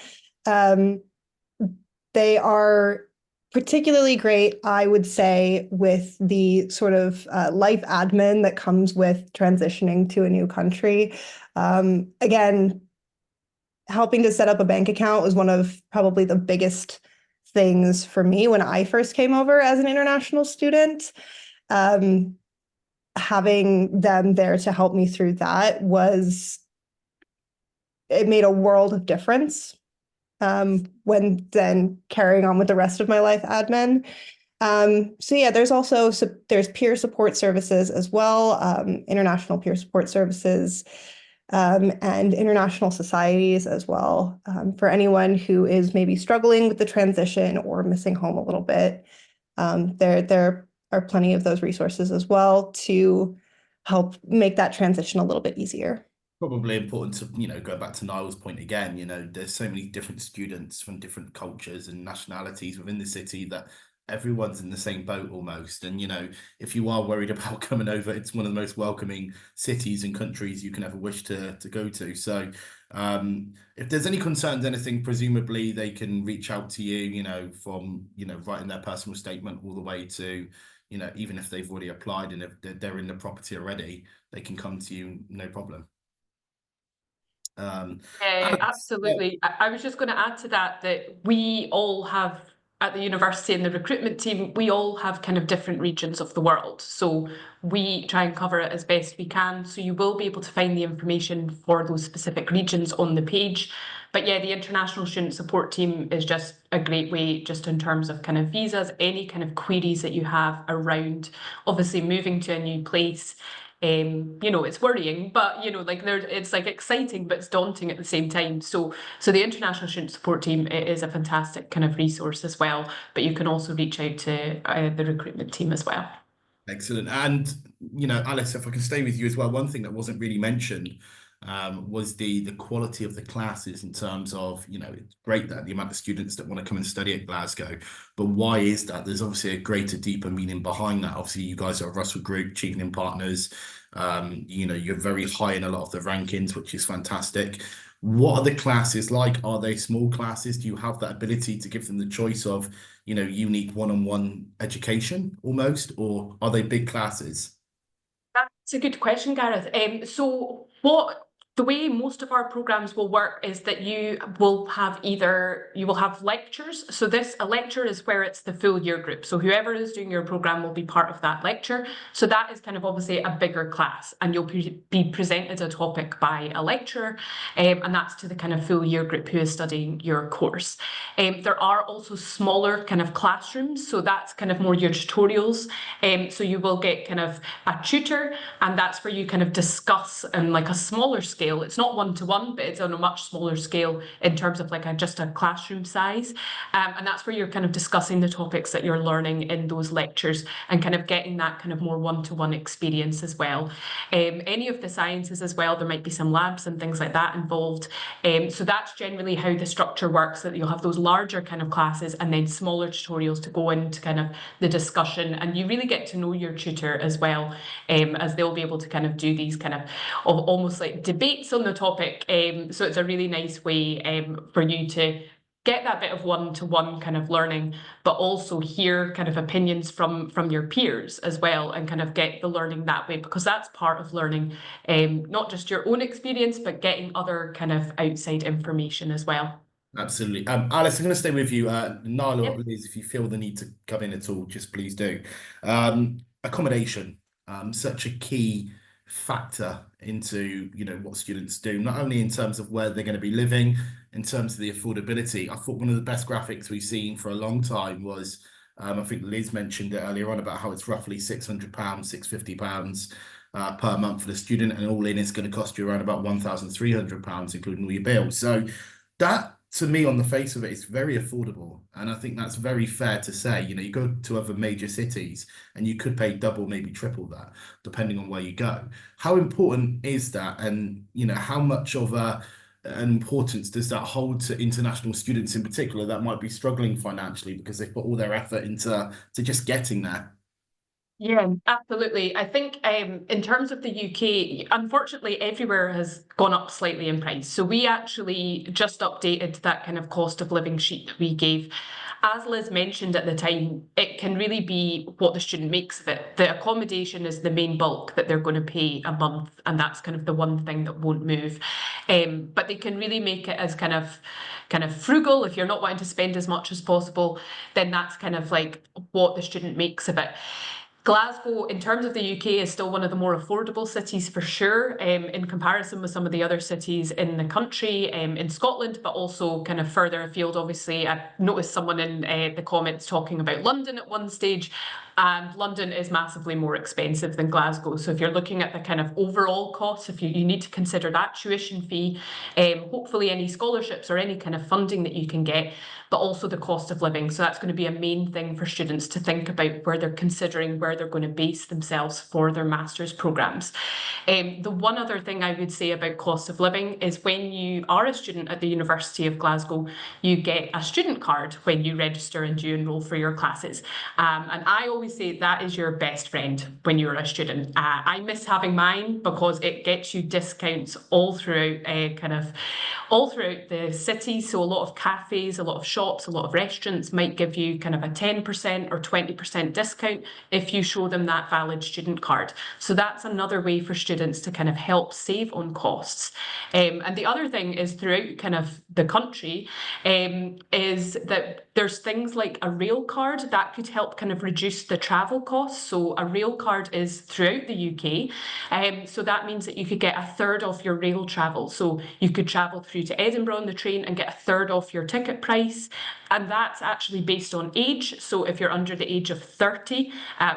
They are particularly great, I would say, with the sort of life admin that comes with transitioning to a new country. Again, helping to set up a bank account was one of probably the biggest things for me when I first came over as an international student. Having them there to help me through that it made a world of difference when then carrying on with the rest of my life admin. So yeah, there's peer support services as well, international peer support services, and international societies as well, for anyone who is maybe struggling with the transition or missing home a little bit. There are plenty of those resources as well to help make that transition a little bit easier. Probably important to, you know, go back to Niall's point again, you know, there's so many different students from different cultures and nationalities within the city that everyone's in the same boat almost. And, you know, if you are worried about coming over, it's one of the most welcoming cities and countries you can ever wish to go to. So if there's any concerns, anything, presumably they can reach out to you, you know, from, you know, writing their personal statement all the way to, you know, even if they've already applied and if they're in the property already, they can come to you, no problem. Absolutely. I was just going to add to that we all have at the university and the recruitment team, we all have kind of different regions of the world. So we try and cover it as best we can. So you will be able to find the information for those specific regions on the page. But yeah, the international student support team is just a great way, just in terms of kind of visas, any kind of queries that you have around obviously moving to a new place. You know, it's worrying, but you know, like it's like exciting, but it's daunting at the same time. So the international student support team is a fantastic kind of resource as well. But you can also reach out to the recruitment team as well. Excellent. And, you know, Alice, if I can stay with you as well, one thing that wasn't really mentioned was the quality of the classes in terms of, you know, it's great that the amount of students that want to come and study at Glasgow, but why is that? There's obviously a greater, deeper meaning behind that. Obviously, you guys are a Russell Group, Chevening Partners. You know, you're very high in a lot of the rankings, which is fantastic. What are the classes like? Are they small classes? Do you have that ability to give them the choice of, you know, unique one-on-one education almost, or are they big classes? That's a good question, Gareth. So the way most of our programs will work is that you will have lectures. So a lecture is where it's the full year group. So whoever is doing your program will be part of that lecture. So that is kind of obviously a bigger class, and you'll be presented a topic by a lecturer, and that's to the kind of full year group who is studying your course. There are also smaller kind of classrooms. So that's kind of more your tutorials. So you will get kind of a tutor, and that's where you kind of discuss on like a smaller scale. It's not one-to-one, but it's on a much smaller scale in terms of like just a classroom size. And that's where you're kind of discussing the topics that you're learning in those lectures and kind of getting that kind of more one-to-one experience as well. Any of the sciences as well, there might be some labs and things like that involved. So that's generally how the structure works, that you'll have those larger kind of classes and then smaller tutorials to go into kind of the discussion. And you really get to know your tutor as well, as they'll be able to kind of do these kind of almost like debates on the topic. So it's a really nice way for you to get that bit of one-to-one kind of learning, but also hear kind of opinions from your peers as well, and kind of get the learning that way, because that's part of learning, not just your own experience, but getting other kind of outside information as well. Absolutely. Alice, I'm going to stay with you. Niall or Liz, if you feel the need to come in at all, just please do. Accommodation, such a key factor into, you know, what students do, not only in terms of where they're going to be living, in terms of the affordability. I thought one of the best graphics we've seen for a long time was I think Liz mentioned it earlier on about how it's roughly £600, £650 per month for the student, and all in it's going to cost you around about £1,300, including all your bills. So that, to me, on the face of it, is very affordable. And I think that's very fair to say. You know, you go to other major cities and you could pay double, maybe triple that, depending on where you go. How important is that? And, you know, how much of an importance does that hold to international students in particular that might be struggling financially because they've put all their effort into just getting there? Yeah, absolutely. I think in terms of the UK, unfortunately, everywhere has gone up slightly in price. So we actually just updated that kind of cost of living sheet that we gave. As Liz mentioned at the time, it can really be what the student makes of it. The accommodation is the main bulk that they're going to pay a month, and that's kind of the one thing that won't move. But they can really make it as kind of frugal. If you're not wanting to spend as much as possible, then that's kind of like what the student makes of it. Glasgow, in terms of the UK, is still one of the more affordable cities for sure, in comparison with some of the other cities in the country, in Scotland, but also kind of further afield. Obviously, I noticed someone in the comments talking about London at one stage, and London is massively more expensive than Glasgow. So if you're looking at the kind of overall cost, if you need to consider that tuition fee, hopefully any scholarships or any kind of funding that you can get, but also the cost of living. So that's going to be a main thing for students to think about where they're considering where they're going to base themselves for their master's programmes. The one other thing I would say about cost of living is when you are a student at the University of Glasgow, you get a student card when you register and you enrol for your classes. And I always say that is your best friend when you're a student. I miss having mine because it gets you discounts all throughout the city. So a lot of cafes, a lot of shops, a lot of restaurants might give you kind of a 10% or 20% discount if you show them that valid student card. So that's another way for students to kind of help save on costs. And the other thing is throughout kind of the country is that there's things like a rail card that could help kind of reduce the travel costs. So a rail card is throughout the UK. So that means that you could get a third off your rail travel. So you could travel through to Edinburgh on the train and get a third off your ticket price. And that's actually based on age. So if you're under the age of 30,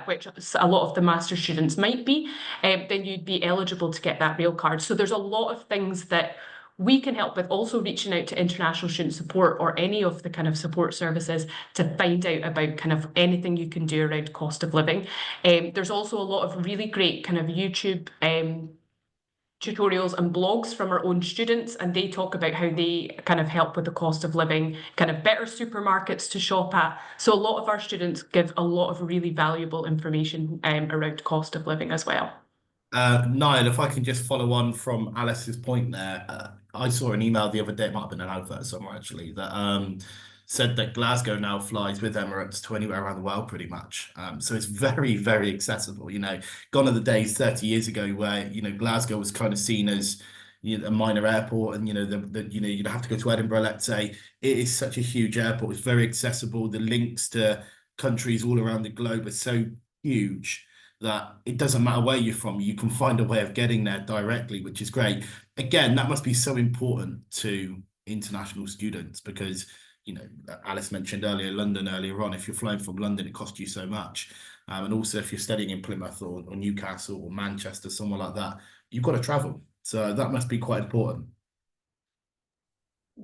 which a lot of the master students might be, then you'd be eligible to get that rail card. So there's a lot of things that we can help with, also reaching out to international student support or any of the kind of support services to find out about kind of anything you can do around cost of living. There's also a lot of really great kind of YouTube tutorials and blogs from our own students, and they talk about how they kind of help with the cost of living, kind of better supermarkets to shop at. So a lot of our students give a lot of really valuable information around cost of living as well. Niall, if I can just follow on from Alice's point there, I saw an email the other day, it might have been an advert somewhere actually, that said that Glasgow now flies with Emirates to anywhere around the world pretty much. So it's very, very accessible. You know, gone are the days 30 years ago where, you know, Glasgow was kind of seen as, you know, a minor airport, and you know you'd have to go to Edinburgh, let's say. It is such a huge airport. It's very accessible. The links to countries all around the globe are so huge that it doesn't matter where you're from, you can find a way of getting there directly, which is great. Again, that must be so important to international students because, you know, Alice mentioned earlier on, if you're flying from London, it costs you so much. And also if you're studying in Plymouth or Newcastle or Manchester, somewhere like that, you've got to travel. So that must be quite important.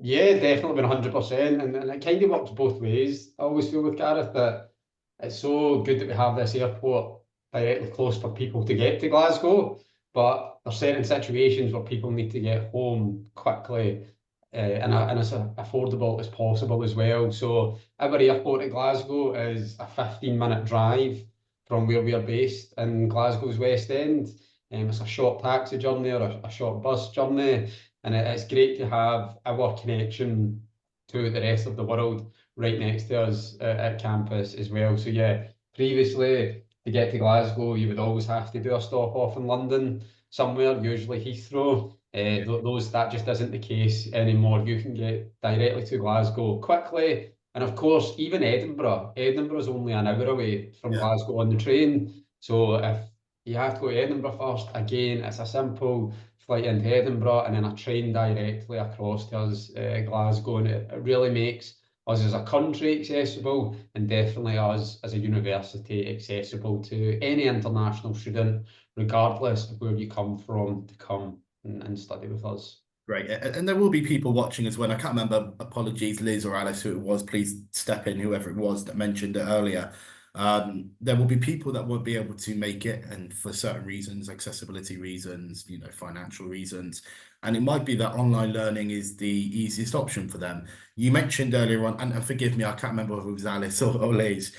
Yeah, definitely 100%. And it kind of works both ways. I always feel with Gareth that it's so good that we have this airport directly close for people to get to Glasgow, but there's certain situations where people need to get home quickly and as affordable as possible as well. So our airport at Glasgow is a 15-minute drive from where we are based in Glasgow's West End. It's a short taxi journey or a short bus journey, and it's great to have our connection to the rest of the world right next to us at campus as well. So yeah, previously to get to Glasgow, you would always have to do a stop off in London somewhere, usually Heathrow. That just isn't the case anymore. You can get directly to Glasgow quickly. And of course, even Edinburgh. Edinburgh is only an hour away from Glasgow on the train. So if you have to go to Edinburgh first, again, it's a simple flight into Edinburgh and then a train directly across to us, Glasgow. And it really makes us as a country accessible, and definitely us as a university accessible to any international student, regardless of where you come from, to come and study with us. Great. And there will be people watching as well. I can't remember, apologies, Liz or Alice, who it was, please step in, whoever it was that mentioned it earlier. There will be people that won't be able to make it, and for certain reasons, accessibility reasons, financial reasons. And it might be that online learning is the easiest option for them. You mentioned earlier on, and forgive me, I can't remember if it was Alice or Liz,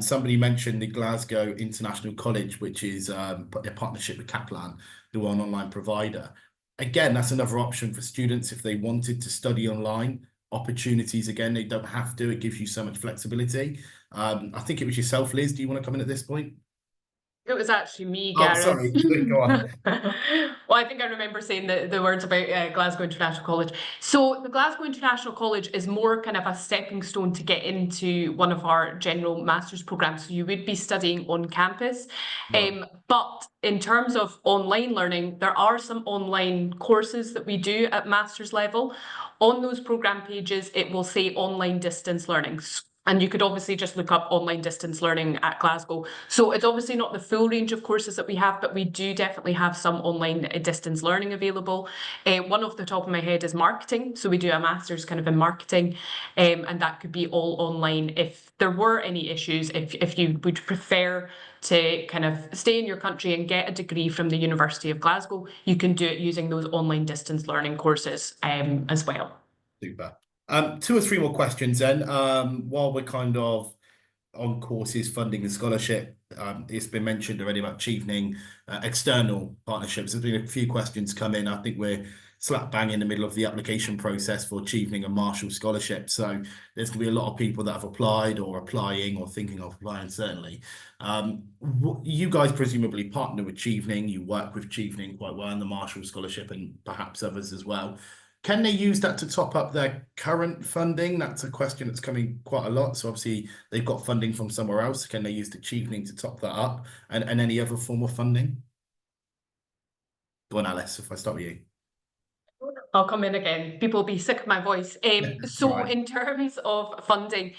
somebody mentioned the Glasgow International College, which is a partnership with Kaplan, who are an online provider. Again, that's another option for students if they wanted to study online. Opportunities, again, they don't have to. It gives you so much flexibility. I think it was yourself, Liz. Do you want to come in at this point? It was actually me, Oh, Gareth. sorry. Go on. Well, I think I remember saying the words about Glasgow International College. So the Glasgow International College is more kind of a stepping stone to get into one of our general master's programs. So you would be studying on campus. Right. But in terms of online learning, there are some online courses that we do at master's level. On those program pages, it will say online distance learning. And you could obviously just look up online distance learning at Glasgow. So it's obviously not the full range of courses that we have, but we do definitely have some online distance learning available. One off the top of my head is marketing. So we do a master's kind of in marketing, and that could be all online. If there were any issues, if you would prefer to kind of stay in your country and get a degree from the University of Glasgow, you can do it using those online distance learning courses as well. Super. 2 or 3 more questions then. While we're kind of on courses, funding and scholarship, it's been mentioned already about Chevening, external partnerships. There's been a few questions come in. I think we're slap bang in the middle of the application process for Chevening and Marshall Scholarship. So there's going to be a lot of people that have applied or applying or thinking of applying, certainly. You guys presumably partner with Chevening. You work with Chevening quite well, and the Marshall Scholarship and perhaps others as well. Can they use that to top up their current funding? That's a question that's coming quite a lot. So obviously they've got funding from somewhere else. Can they use the Chevening to top that up and any other form of funding? Go on, Alice, if I start with you. I'll come in again. People will be sick of my voice. So Right. in terms of funding,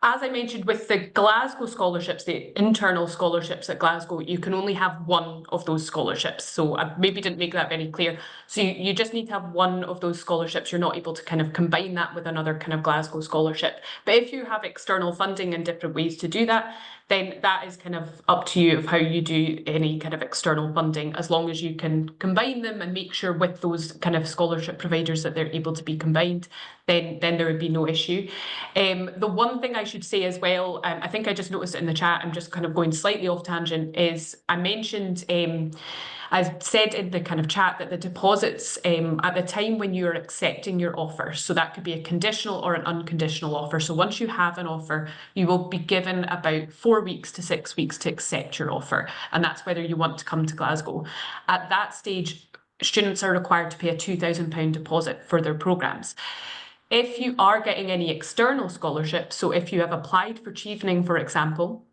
as I mentioned with the Glasgow scholarships, the internal scholarships at Glasgow, you can only have one of those scholarships. So I maybe didn't make that very clear. So you just need to have one of those scholarships. You're not able to kind of combine that with another kind of Glasgow scholarship. But if you have external funding and different ways to do that, then that is kind of up to you of how you do any kind of external funding, as long as you can combine them and make sure with those kind of scholarship providers that they're able to be combined, then there would be no issue. The one thing I should say as well, I think I just noticed it in the chat, I'm just kind of going slightly off tangent, is I mentioned, I said in the kind of chat that the deposits at the time when you're accepting your offer, so that could be a conditional or an unconditional offer. So once you have an offer, you will be given about 4 weeks to 6 weeks to accept your offer. And that's whether you want to come to Glasgow. At that stage, students are required to pay a £2,000 deposit for their programmes. If you are getting any external scholarships, so if you have applied for Chevening, for example,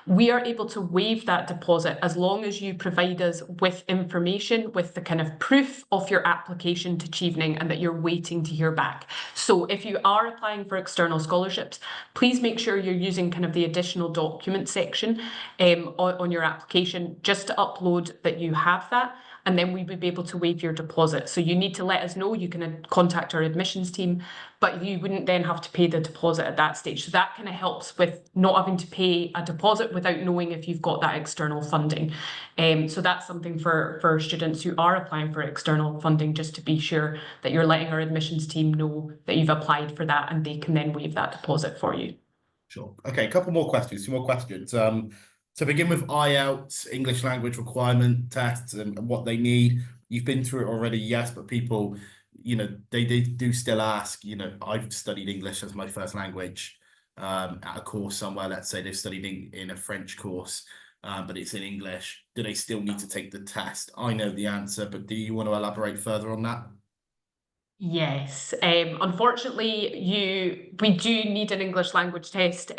we are able to waive that deposit as long as you provide us with information, with the kind of proof of your application to Chevening and that you're waiting to hear back. So if you are applying for external scholarships, please make sure you're using kind of the additional document section on your application just to upload that you have that, and then we would be able to waive your deposit. So you need to let us know. You can contact our admissions team, but you wouldn't then have to pay the deposit at that stage. So that kind of helps with not having to pay a deposit without knowing if you've got that external funding. So that's something for students who are applying for external funding, just to be sure that you're letting our admissions team know that you've applied for that, and they can then waive that deposit for you. Sure. Okay, a couple more questions, 2 more questions. To begin with, IELTS, English language requirement tests and what they need. You've been through it already, yes, but people, they do still ask, I've studied English as my first language at a course somewhere. Let's say they've studied in a French course, but it's in English. Do they still need to take the test? I know the answer, but do you want to elaborate further on that? Yes, unfortunately, we do need an English language test.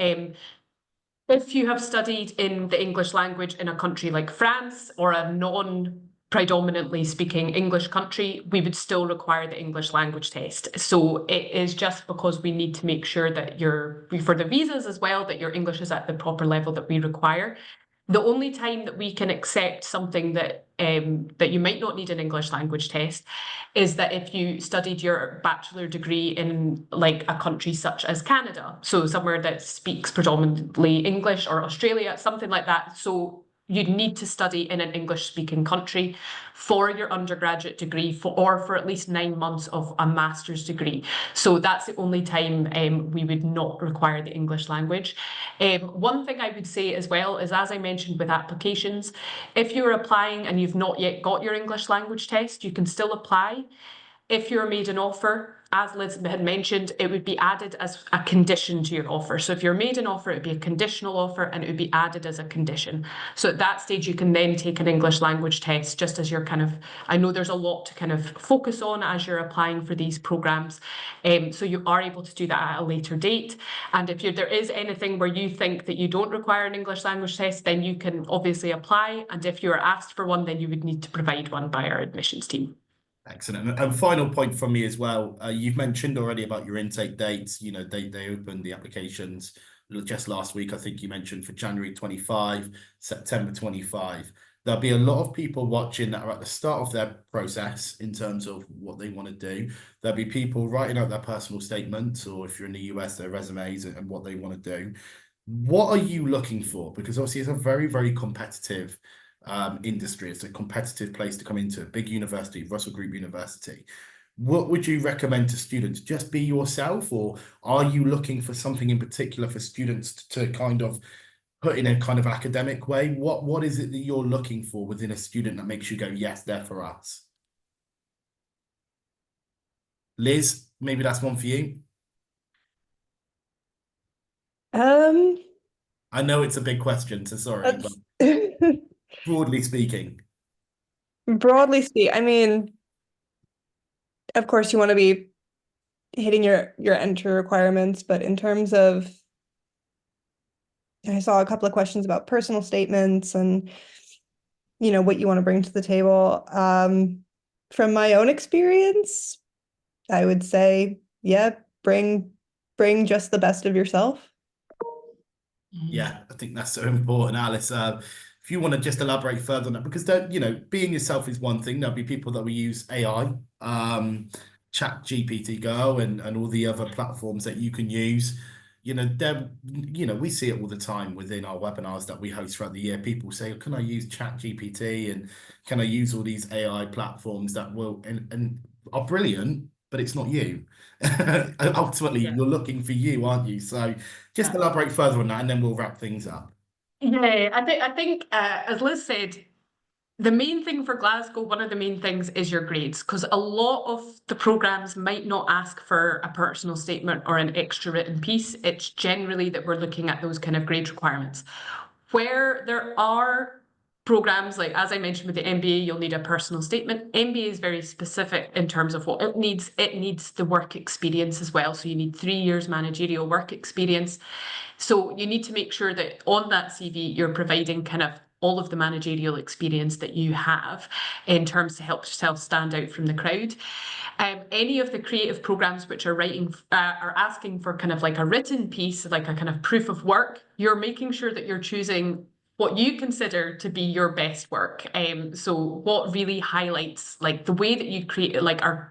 If you have studied in the English language in a country like France or a predominantly speaking English country, we would still require the English language test. So it is just because we need to make sure that for the visas as well, that your English is at the proper level that we require. The only time that we can accept something that you might not need an English language test is that if you studied your bachelor degree in like a country such as Canada, so somewhere that speaks predominantly English, or Australia, something like that. So you'd need to study in an English-speaking country for your undergraduate degree or for at least 9 months of a master's degree. So that's the only time we would not require the English language. One thing I would say as well is, as I mentioned with applications, if you're applying and you've not yet got your English language test, you can still apply. If you're made an offer, as Liz had mentioned, it would be added as a condition to your offer. So if you're made an offer, it would be a conditional offer and it would be added as a condition. So at that stage, you can then take an English language test, just as you're I know there's a lot to kind of focus on as you're applying for these programs. So you are able to do that at a later date. And if there is anything where you think that you don't require an English language test, then you can obviously apply. And if you are asked for one, then you would need to provide one by our admissions team. Excellent. And final point from me as well. You've mentioned already about your intake dates. You know, they opened the applications just last week. I think you mentioned for January 25, September 25. There'll be a lot of people watching that are at the start of their process in terms of what they want to do. There'll be people writing out their personal statements, or if you're in the US, their resumes and what they want to do. What are you looking for? Because obviously it's a very, very competitive industry. It's a competitive place to come into, a big university, Russell Group University. What would you recommend to students? Just be yourself, or are you looking for something in particular for students to kind of put in a kind of academic way? What is it that you're looking for within a student that makes you go, yes, they're for us? Liz, maybe that's one for you. I know it's a big question, so sorry, but broadly speaking. Broadly speaking, I mean, of course you want to be hitting your entry requirements, but in terms of, I saw a couple of questions about personal statements and, you know, what you want to bring to the table. From my own experience, I would say, yeah, bring just the best of yourself. Yeah, I think that's so important, Alice. If you want to just elaborate further on that, because being yourself is one thing. There'll be people that will use AI, Chat GPT Go, and all the other platforms that you can use. We see it all the time within our webinars that we host throughout the year. People say, "Can I use Chat GPT and can I use all these AI platforms that will and are brilliant?" But it's not you. Ultimately, you're looking for you, aren't you? So just elaborate further on that, and then we'll wrap things up. Yeah, I think as Liz said, the main thing for Glasgow, one of the main things is your grades, because a lot of the programs might not ask for a personal statement or an extra written piece. It's generally that we're looking at those kind of grade requirements. Where there are programs, like as I mentioned with the MBA, you'll need a personal statement. MBA is very specific in terms of what it needs. It needs the work experience as well. So you need 3 years managerial work experience. So you need to make sure that on that CV, you're providing kind of all of the managerial experience that you have in terms to help yourself stand out from the crowd. Any of the creative programs which are asking for kind of like a written piece, like a kind of proof of work, you're making sure that you're choosing what you consider to be your best work. So what really highlights like the way that you create, like a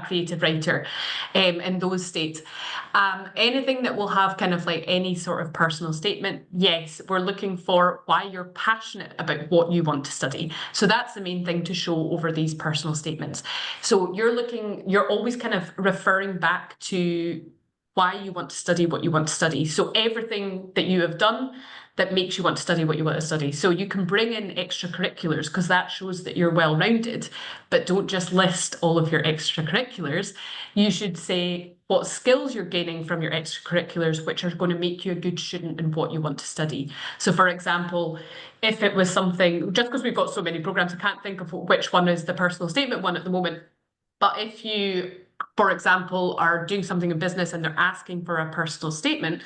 creative writer in those states. Anything that will have kind of like any sort of personal statement, yes, we're looking for why you're passionate about what you want to study. So that's the main thing to show over these personal statements. So you're always kind of referring back to why you want to study what you want to study. So everything that you have done that makes you want to study what you want to study. So you can bring in extracurriculars because that shows that you're well-rounded, but don't just list all of your extracurriculars. You should say what skills you're gaining from your extracurriculars, which are going to make you a good student in what you want to study. So for example, if it was something, just because we've got so many programs, I can't think of which one is the personal statement one at the moment, but if you, for example, are doing something in business and they're asking for a personal statement,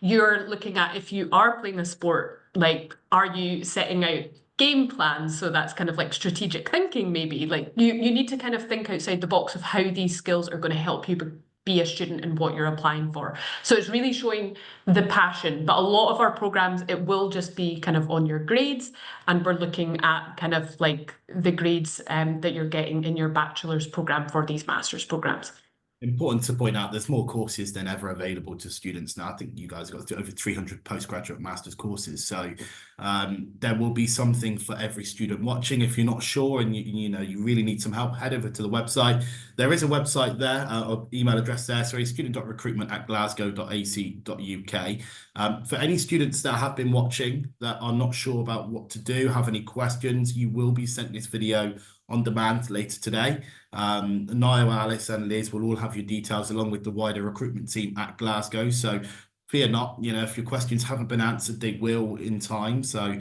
you're looking at if you are playing a sport, like, are you setting out game plans. So that's kind of like strategic thinking, maybe. Like you need to kind of think outside the box of how these skills are going to help you be a student and what you're applying for. So it's really showing the passion, but a lot of our programs, it will just be kind of on your grades, and we're looking at kind of like the grades that you're getting in your bachelor's program for these master's programs. Important to point out, there's more courses than ever available to students now. I think you guys got over 300 postgraduate master's courses. So there will be something for every student watching. If you're not sure and you really need some help, head over to the website. There is a website there, or email address there, sorry, student.recruitment@glasgow.ac.uk. For any students that have been watching that are not sure about what to do, have any questions, you will be sent this video on demand later today. Niall, Alice and Liz will all have your details along with the wider recruitment team at Glasgow. So fear not, if your questions haven't been answered, they will in time. So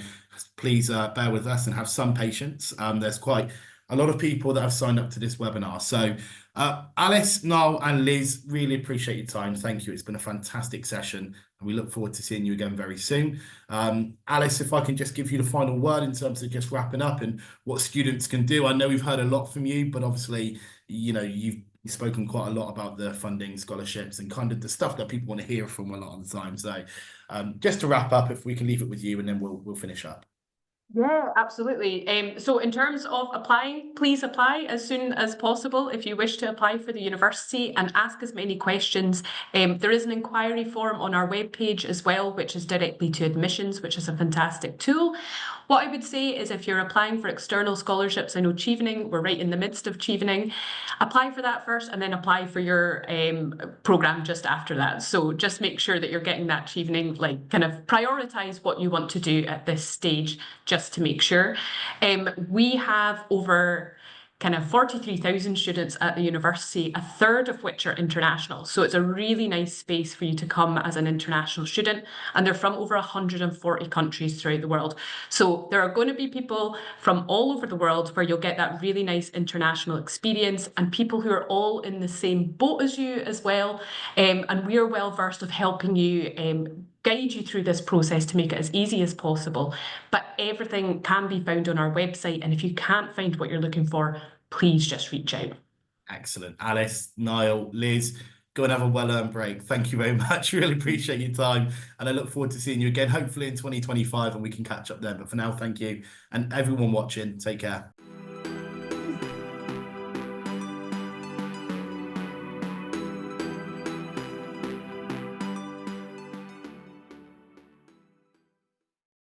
please bear with us and have some patience. There's quite a lot of people that have signed up to this webinar. So Alice, Niall and Liz, really appreciate your time. Thank you. It's been a fantastic session and we look forward to seeing you again very soon. Alice, if I can just give you the final word in terms of just wrapping up and what students can do. I know we've heard a lot from you, but obviously, you've spoken quite a lot about the funding, scholarships and kind of the stuff that people want to hear from a lot of the time. So just to wrap up, if we can leave it with you and then we'll finish up. Yeah, absolutely. So in terms of applying, please apply as soon as possible if you wish to apply for the university, and ask as many questions. There is an inquiry form on our webpage as well, which is directly to admissions, which is a fantastic tool. What I would say is if you're applying for external scholarships, I know Chevening, we're right in the midst of Chevening, apply for that first and then apply for your programme just after that. So just make sure that you're getting that Chevening, like kind of prioritise what you want to do at this stage, just to make sure. We have over kind of 43,000 students at the university, a third of which are international. So it's a really nice space for you to come as an international student, and they're from over 140 countries throughout the world. So there are going to be people from all over the world where you'll get that really nice international experience, and people who are all in the same boat as you as well. And we are well versed of helping you guide you through this process to make it as easy as possible. But everything can be found on our website, and if you can't find what you're looking for, please just reach out. Excellent. Alice, Niall, Liz, go and have a well-earned break. Thank you very much. Really appreciate your time. And I look forward to seeing you again, hopefully in 2025, and we can catch up then. But for now, thank you. And everyone watching, take care.